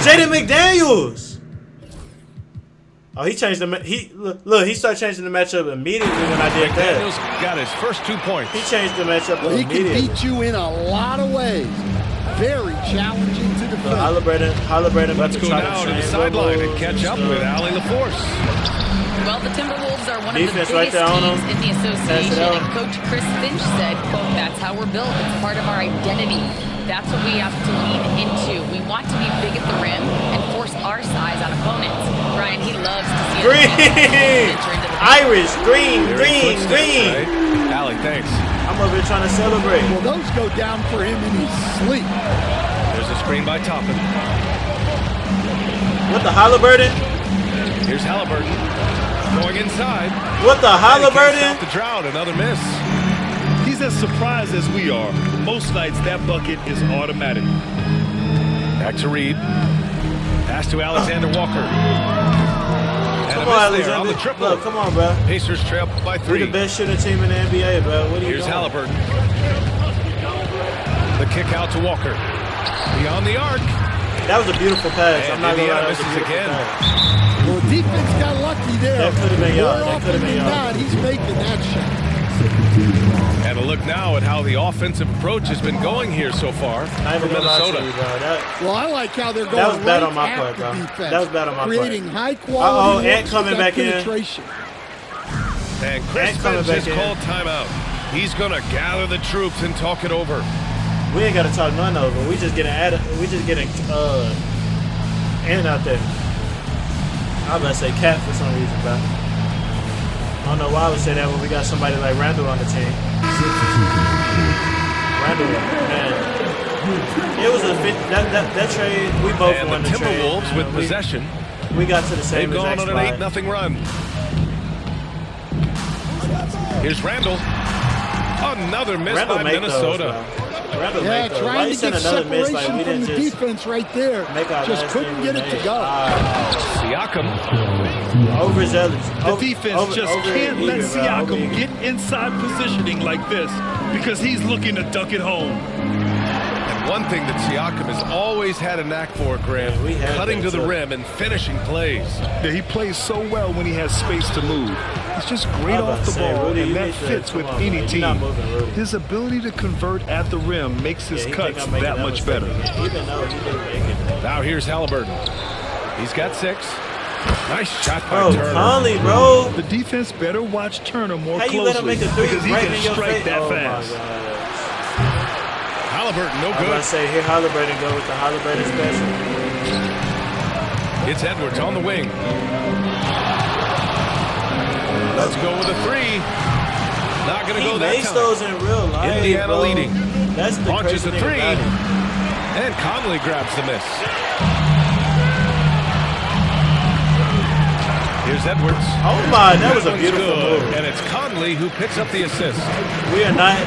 Jaden McDaniels. Oh, he changed the look. He started changing the matchup immediately when I did McDaniels that. got his first 2 points. He changed the matchup Well, he immediately. can beat you in a lot of ways. Very challenging to defend. Halliburton. Let's go now to the sideline and catch up with Allie LaForce. Well, the Timberwolves are one Defense of the biggest right teams in the association, and Coach Chris Finch said, quote, "That's how we're built. It's part of our identity. That's what we have to lean into. We want to be big at the rim and force our size on opponents." Brian, he loves to see Green! Irish, green. Right? Allie, thanks. I'm over here trying to celebrate. Well, those go down for him in his sleep. There's a screen by Toppin. What the Halliburton? Here's Halliburton going inside. What the Halliburton? Stop the drought, another miss. He's as surprised as we are. Most nights that bucket is automatic. Back to Reed. Pass to Alexander Walker. And Come a on, miss Alexander. there on the triple. Look, come on, bro. Pacers trail by 3. We're the best shooting team in the NBA, bro. What are you Here's doing? Halliburton. The kick out to Walker. Beyond the arc. That was a beautiful pass. And I'm not going to lie. Indiana misses again. Well, defense got lucky there. That could have been More yard. That often could have been than yard. not, he's making that shot. And a a look now at how the offensive approach has been going here so far for Minnesota. Well, I like how they're going that was bad right on my at part, the bro. defense. That was bad on my creating part. high quality. Ant coming back in. And Chris Finch has called timeout. He's going to gather the troops and talk it over. We ain't got to talk none of it. We just getting Ant out there. I'm about to say Cat for some reason, bro. I don't know why I would say that when we got somebody like Randall on the team. Randall, man. It was a that trade. We both and won the trade. Timberwolves with possession. We got to the same exact spot. They've gone on an 8-0 run. Here's Randall. Another miss by Minnesota. Yeah, trying to get separation from the defense right there. Just couldn't get it to go. Siakam. Overzealous. The defense just can't let Siakam get inside positioning like this because he's looking to duck it home. And one thing that Siakam has always had a knack for, Grant, cutting to the rim and finishing plays. Yeah, he plays so well when he has space to move. He's just great off the ball, and that fits with any team. His ability to convert at the rim makes his cuts that much better. Now here's Halliburton. He's got 6. Nice shot by Turner. Conley, bro. The defense better watch Turner more closely. How you let him make a three because he right can strike that fast. Halliburton, no good. I'm going to say here Halliburton go with the Halliburton special. It's Edwards on the wing. Let's go with a 3. Not going to go that time. He makes those in real life, Indiana leading. That's the launches crazy a 3. thing about it. And Conley grabs the miss. Here's Edwards. Oh my, that was a beautiful move. And it's Conley who picks up the assist. We are not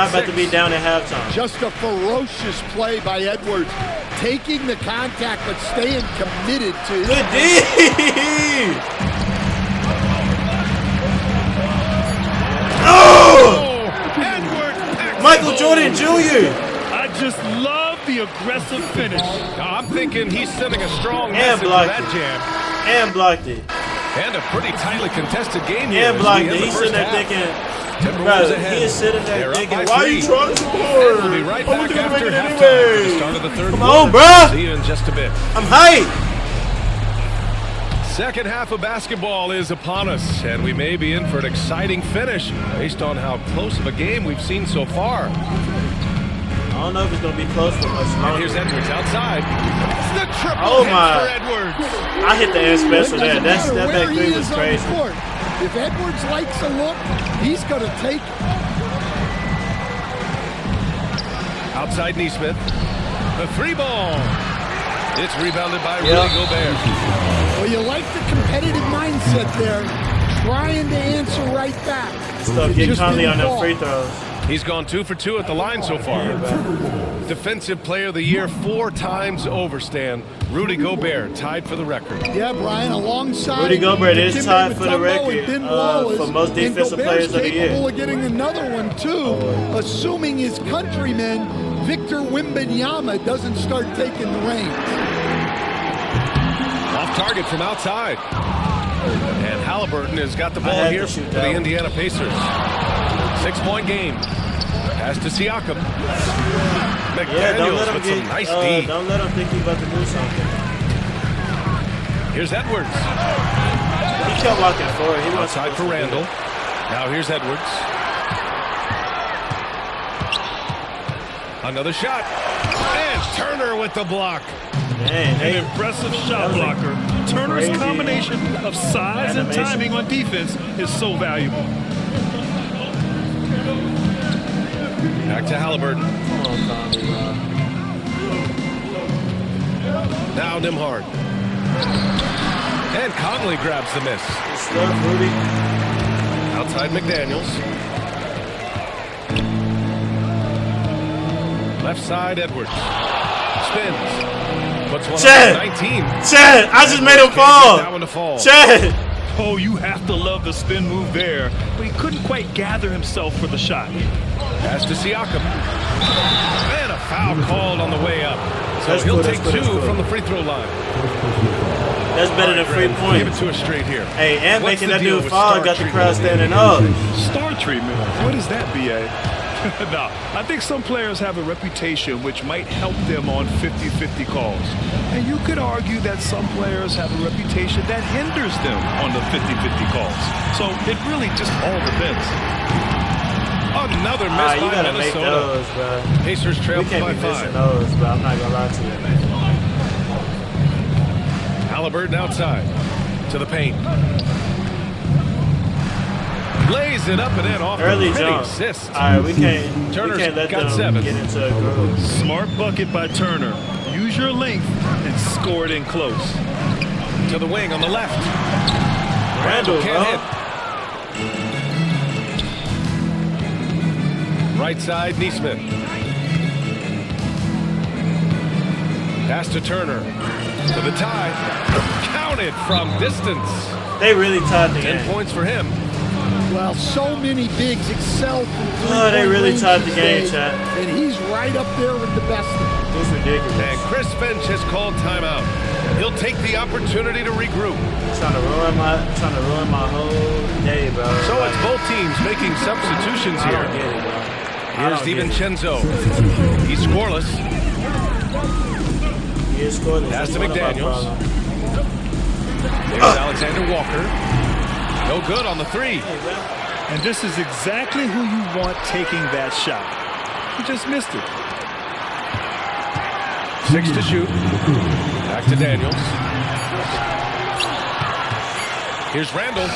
about to be down at halftime. Just a ferocious play by Edwards. Taking the contact but staying committed to it. Good D! Oh! Edwards! Michael Jordan Jr. I just love the aggressive finish. I'm thinking he's sending a strong message for that jam. And blocked it. And a pretty tightly contested game here. And blocked it. He's sitting there thinking, bro, he is sitting there thinking, why are you trying to score? We'll be right back after halftime for the start of the third quarter. Come on, bro. See you in just a bit. I'm hyped. Second half of basketball is upon us, and we may be in for an exciting finish based on how close of a game we've seen so far. I don't know if it's going to be close for much longer. And here's Edwards outside. The Oh triple hit my. for Edwards. I hit the air special there. That back 3 was crazy. If Edwards likes a look, he's going to take it. Outside Nesmith. The 3-ball. It's rebounded by Rudy Gobert. Well, you like the competitive mindset there. Trying to answer right back. Still get Conley on them free throws. He's gone 2 for 2 at the line so far. Defensive Player of the Year 4 times over, Stan. Rudy Gobert tied for the record. Yeah, Brian, alongside Rudy Gobert is tied for the record for most defensive players of the year. Capable of getting another one too, assuming his countryman Victor Wembanyama doesn't start taking the reins. Off target from outside. And Halliburton has got the ball here for the Indiana Pacers. 6-point game. Pass to Siakam. McDaniels with some nice D. Don't let him think he's about to do something. Here's Edwards. He kept walking forward. He wants outside for Randall. Now here's Edwards. Another shot. And Turner with the block. Man, an impressive shot blocker. Turner's combination of size and timing on defense is so valuable. Back to Halliburton. Now Nembhard. And Conley grabs the miss. Outside McDaniels. Left side Edwards. Spins. Puts one Chad! on 19. Chad! I just made him fall! That one to fall. Chad! Oh, you have to love the spin move there, but he couldn't quite gather himself for the shot. Pass to Siakam. And a foul called on the way up. So he'll take 2 from the free throw line. That's better than free points. Give it to us straight here. Hey, and making that dude fall got the crowd standing up. Star treatment? What is that, BA? Nah, I think some players have a reputation which might help them on 50-50 calls. And you could argue that some players have a reputation that hinders them on the 50-50 calls. So it really just all depends. Another miss you by gotta Minnesota. make those, bro. Pacers trail we can't by be 5. missing those, bro. I'm not gonna lie to you, man. Halliburton outside to the paint. Lays it up and in off early the jump. assist. All right, we can't let got them 7. get into a groove. Smart bucket by Turner. Use your length and score it in close. To the wing on the left. Randall can't hit. Right side, Neesmith. Pass to Turner. To the tie. Counted from distance. They really tied the 10 game. points for him. Well, so many bigs excel from Oh, they really tied the game, today, chat. and he's right up there with the best of them. It's ridiculous. And Chris Finch has called timeout. He'll take the opportunity to regroup. Trying to ruin my whole day, bro. So it's both teams making substitutions I here. don't get it, bro. Here's DiVincenzo. He's scoreless. He is scoreless. Pass to That's one of my McDaniels. problems. There's Alexander Walker. No good on the 3. And this is exactly who you want taking that shot. He just missed it. 6 to shoot. Back to Daniels. Here's Randall.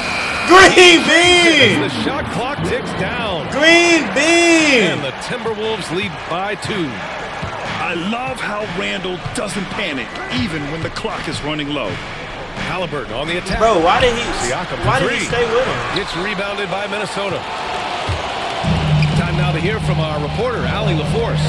Green bean! The shot clock ticks down. Green bean! And the Timberwolves lead by 2. I love how Randall doesn't panic, even when the clock is running low. Halliburton on the attack. Bro, why did he Siakam stay with him? Gets rebounded by Minnesota. Time now to hear from our reporter, Allie LaForce.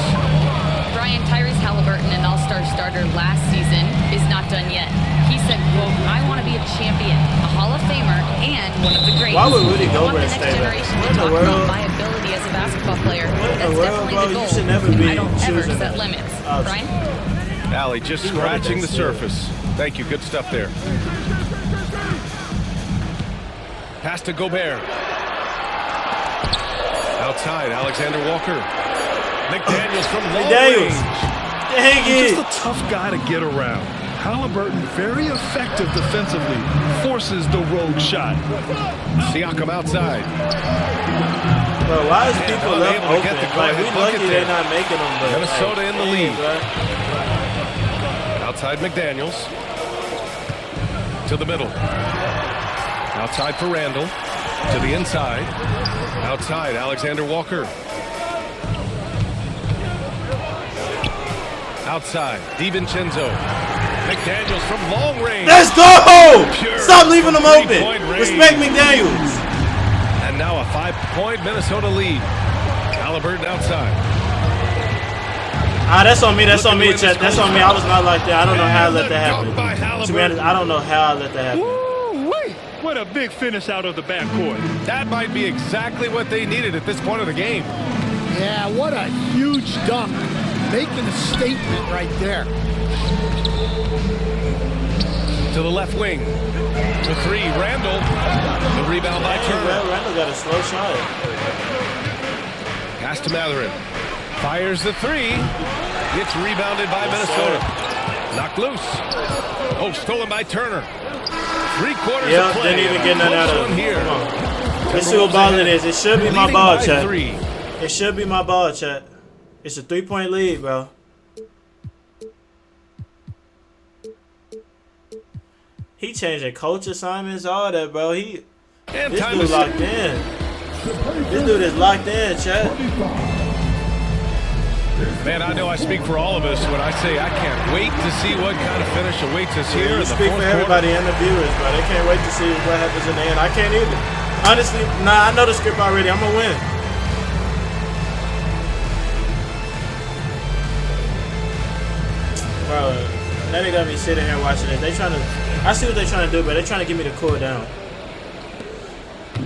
Brian, Tyrese Halliburton, an all-star starter last season, is not done yet. He said, quote, I want to be a champion, a Hall of Famer, and one of the greats. Why would Rudy I want the Gobert next stay there? generation What to in the talk world? about my ability as a basketball player. What in That's the world, definitely bro? the You goal. should never be I don't ever choosing set that. limits. Oh, Brian? Allie just scratching the surface. Thank you. Good stuff there. Pass to Gobert. Outside, Alexander Walker. McDaniels from long range. Dang it! Just a tough guy to get around. Halliburton very effective defensively. Forces the rogue shot. Siakam outside. Bro, why is people left unable to open? get the Like, we bucket lucky there. they're not making them. But, Minnesota like, in the dang, lead. bro. Outside McDaniels. To the middle. Outside for Randall. To the inside. Outside, Alexander Walker. Outside, DiVincenzo. McDaniels from long range. Let's go! Pure Stop leaving them open. three-point range. Respect McDaniels. And now a 5-point Minnesota lead. Halliburton outside. That's on me. That's on me, Chet. That's on me. I was not like that. I don't know how I let that happen. To be honest, I don't know how I let that happen. Woo-wee. What a big finish out of the backcourt. That might be exactly what they needed at this point of the game. Yeah, what a huge dunk. Making a statement right there. To the left wing. To 3, Randall. The rebound by Turner. Randall got a slow shot. Pass to Matherin. Fires the 3. Gets rebounded by Minnesota. Knocked loose. Oh, stolen by Turner. 3/4 of play. Didn't even get none out of it. Here. Let's see what ball it is. It should be my ball, Chet. 3. It should be my ball, Chet. It's a 3-point lead, bro. He changing coach assignments, all that, bro. This dude locked in. This dude is locked in, Chet. Man, I know I speak for all of us when I say I can't wait to see what kind of finish awaits us here. You speak for everybody and the viewers, bro. They can't wait to see what happens in the end. I can't either. Honestly, I know the script already. I'm gonna win. Bro, now they got me sitting here watching it. I see what they're trying to do, but they're trying to get me to cool down.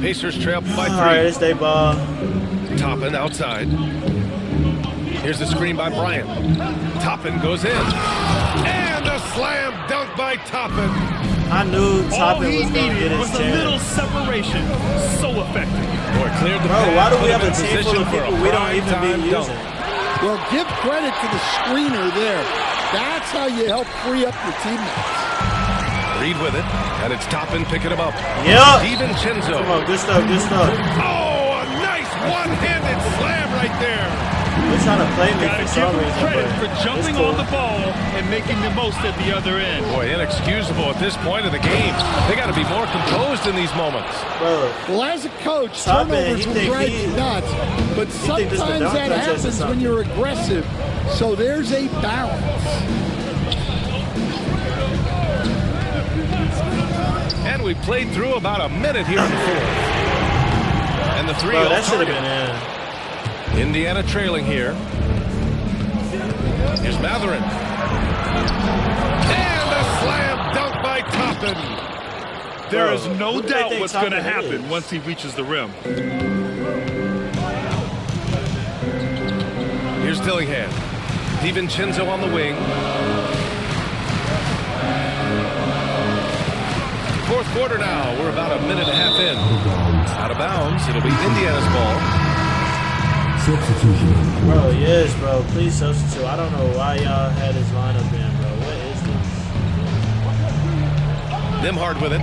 Pacers trail by 3. All right, it's their ball. Toppin outside. Here's the screen by Bryant. Toppin goes in. And a slam dunk by Toppin. I knew Toppin was going to get his was a little separation. So effective. Boy, cleared the bro, why do we have a team full of people we don't even be using? Well, give credit to the screener there. That's how you help free up your teammates. Reed with it, and it's Toppin picking him up. Yep. DiVincenzo. Come on, good stuff, good stuff. Oh, a nice one-handed slam right there. They're trying to play me for some reason. Credit for jumping on the ball and making the most at the other end. Boy, inexcusable at this point of the game. They got to be more composed in these moments. Bro. Well, as a coach, turnovers will drive you nuts, but sometimes that happens when you're aggressive. So there's a balance. And we played through about a minute here in the fourth. And the three that should have been in. Indiana trailing here. Here's Mathurin. And a slam dunk by Toppin. There is no doubt what's going to happen once he reaches the rim. Here's Dillingham. DiVincenzo on the wing. Fourth quarter now. We're about a minute and a half in. Out of bounds. It'll be Indiana's ball. Substitution. Bro, yes, bro. Please substitute. I don't know why y'all had his lineup in, bro. What is this? Nembhard with it.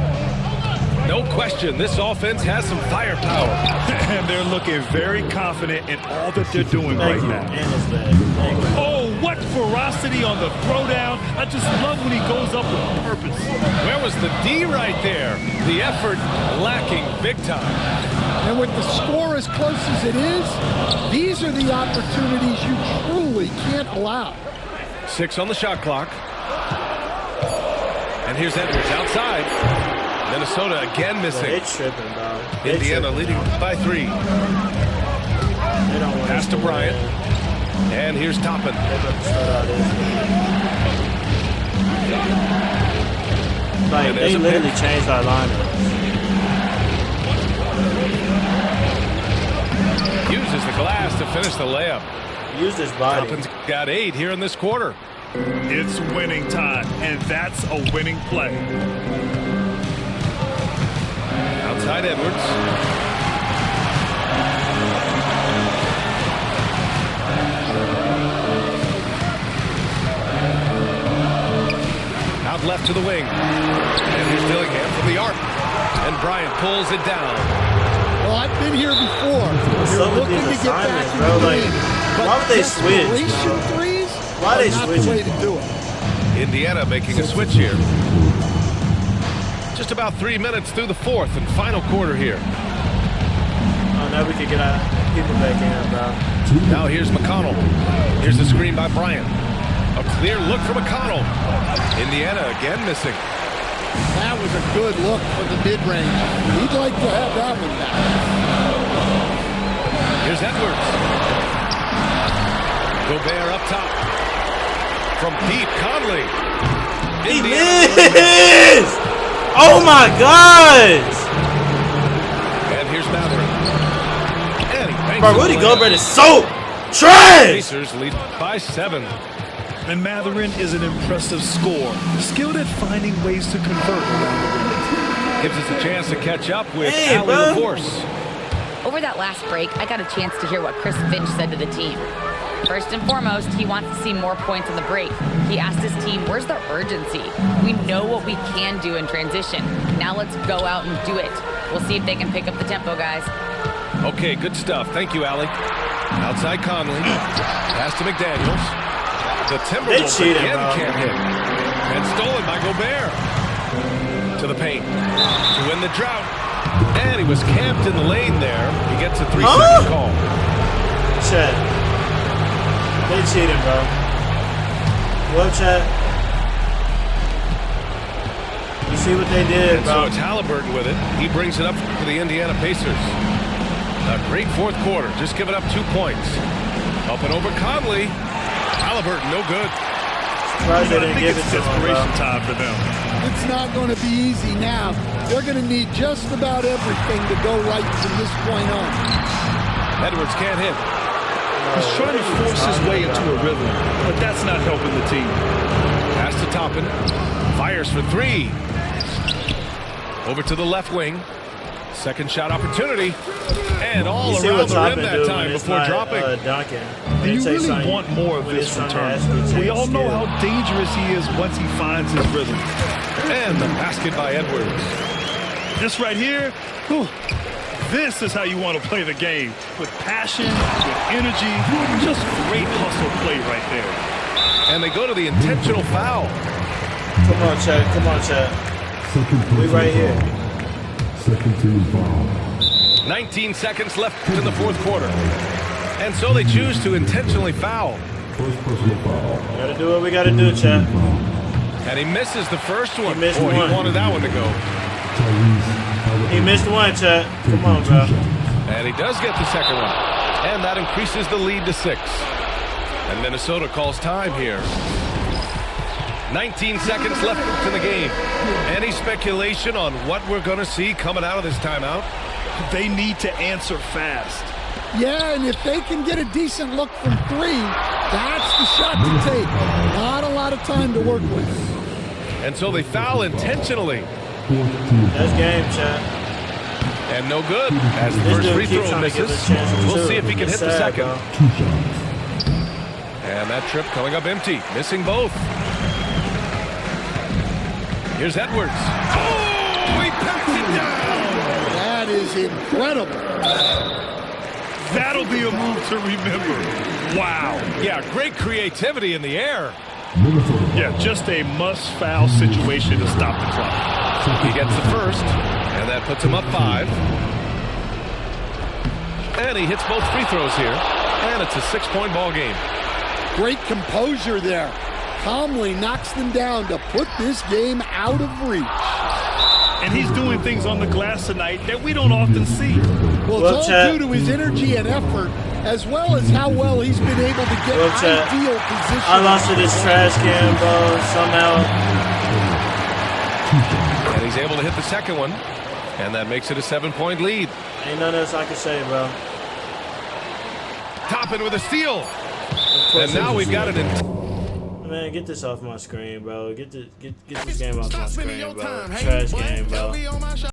No question, this offense has some firepower. And they're looking very confident in all that they're doing right now. And his bag. Oh, what ferocity on the throwdown. I just love when he goes up with purpose. Where was the D right there? The effort lacking big time. And with the score as close as it is, these are the opportunities you truly can't allow. 6 on the shot clock. And here's Edwards outside. Minnesota again missing. They're tripping, bro. Indiana leading by 3. Pass to Bryant. And here's Toppin. Like, they literally changed our lineup. Uses the glass to finish the layup. Use his body. Toppin's got 8 here in this quarter. It's winning time, and that's a winning play. Outside Edwards. Out left to the wing. And here's Dillingham from the arc. And Bryant pulls it down. Well, I've been here before. You're looking to get back in the game. Why would they switch? Threes why are they switching? The way to do it. Indiana making a switch here. Just about 3 minutes through the fourth and final quarter here. Oh, now we can get our people back in, bro. Now here's McConnell. Here's the screen by Bryant. A clear look for McConnell. Indiana again missing. That was a good look for the mid-range. He'd like to have that one back. Here's Edwards. Gobert up top. From deep, Conley. He missed! Oh my gosh! And here's Mathurin. Bro, Rudy Gobert is so trash! Pacers lead by 7. And Mathurin is an impressive scorer, skilled at finding ways to convert around the rim. Gives us a chance to catch up with Allie LaForce. Over that last break, I got a chance to hear what Chris Finch said to the team. First and foremost, he wants to see more points on the break. He asked his team, where's the urgency? We know what we can do in transition. Now let's go out and do it. We'll see if they can pick up the tempo, guys. Okay, good stuff. Thank you, Allie. Outside Conley. Pass to McDaniels. The Timberwolves again can't hit. And stolen by Gobert. To the paint. To win the drought. And he was camped in the lane there. He gets a 3-second call. Chet. They cheated, bro. Well, Chet. You see what they did, and bro. So it's Halliburton with it. He brings it up for the Indiana Pacers. A great fourth quarter. Just giving up 2 points. Up and over Conley. Halliburton, no good. Surprised they didn't give it to him, desperation time for them. It's not going to be easy now. They're going to need just about everything to go right from this point on. Edwards can't hit. He's trying to force his way into a rhythm, but that's not helping the team. Pass to Toppin. Fires for 3. Over to the left wing. Second shot opportunity. And all you see around what the Toppin rim that do time before not, dropping. Dunking. Do you really want more of this return? We all know how dangerous he is once he finds his rhythm. And the basket by Edwards. This right here, whew, this is how you want to play the game. With passion, with energy, just great hustle play right there. And they go to the intentional foul. Come on, Chet. Come on, Chet. We right here. Second team foul. 19 seconds left in the fourth quarter. And so they choose to intentionally foul. First personal foul. Gotta do what we gotta do, Chet. And he misses the first one. He missed Boy, one. He wanted that one to go. He missed one, Chet. Come on, bro. And he does get the second one. And that increases the lead to 6. And Minnesota calls time here. 19 seconds left in the game. Any speculation on what we're going to see coming out of this timeout? They need to answer fast. Yeah, and if they can get a decent look from 3, that's the shot to take. Not a lot of time to work with. And so they foul intentionally. That's game, Chet. And no good as the first free throw misses. We'll see if he can hit the second. And that trip coming up empty, missing both. Here's Edwards. Oh, he packs it down. That is incredible. That'll be a move to remember. Wow. Yeah, great creativity in the air. Yeah, just a must-foul situation to stop the clock. He gets the first, and that puts him up 5. And he hits both free throws here, and it's a 6-point ball game. Great composure there. Calmly knocks them down to put this game out of reach. And he's doing things on the glass tonight that we don't often see. Well, it's all due to his energy and effort, as well as how well he's been able to get ideal position. I lost to this trash can, bro, somehow. And he's able to hit the second one, and that makes it a 7-point lead. Ain't nothing else I can say, bro. Toppin with a steal. And now we've got it in. Man, get this off my screen, bro. Get this game off my screen, bro. Trash game, bro.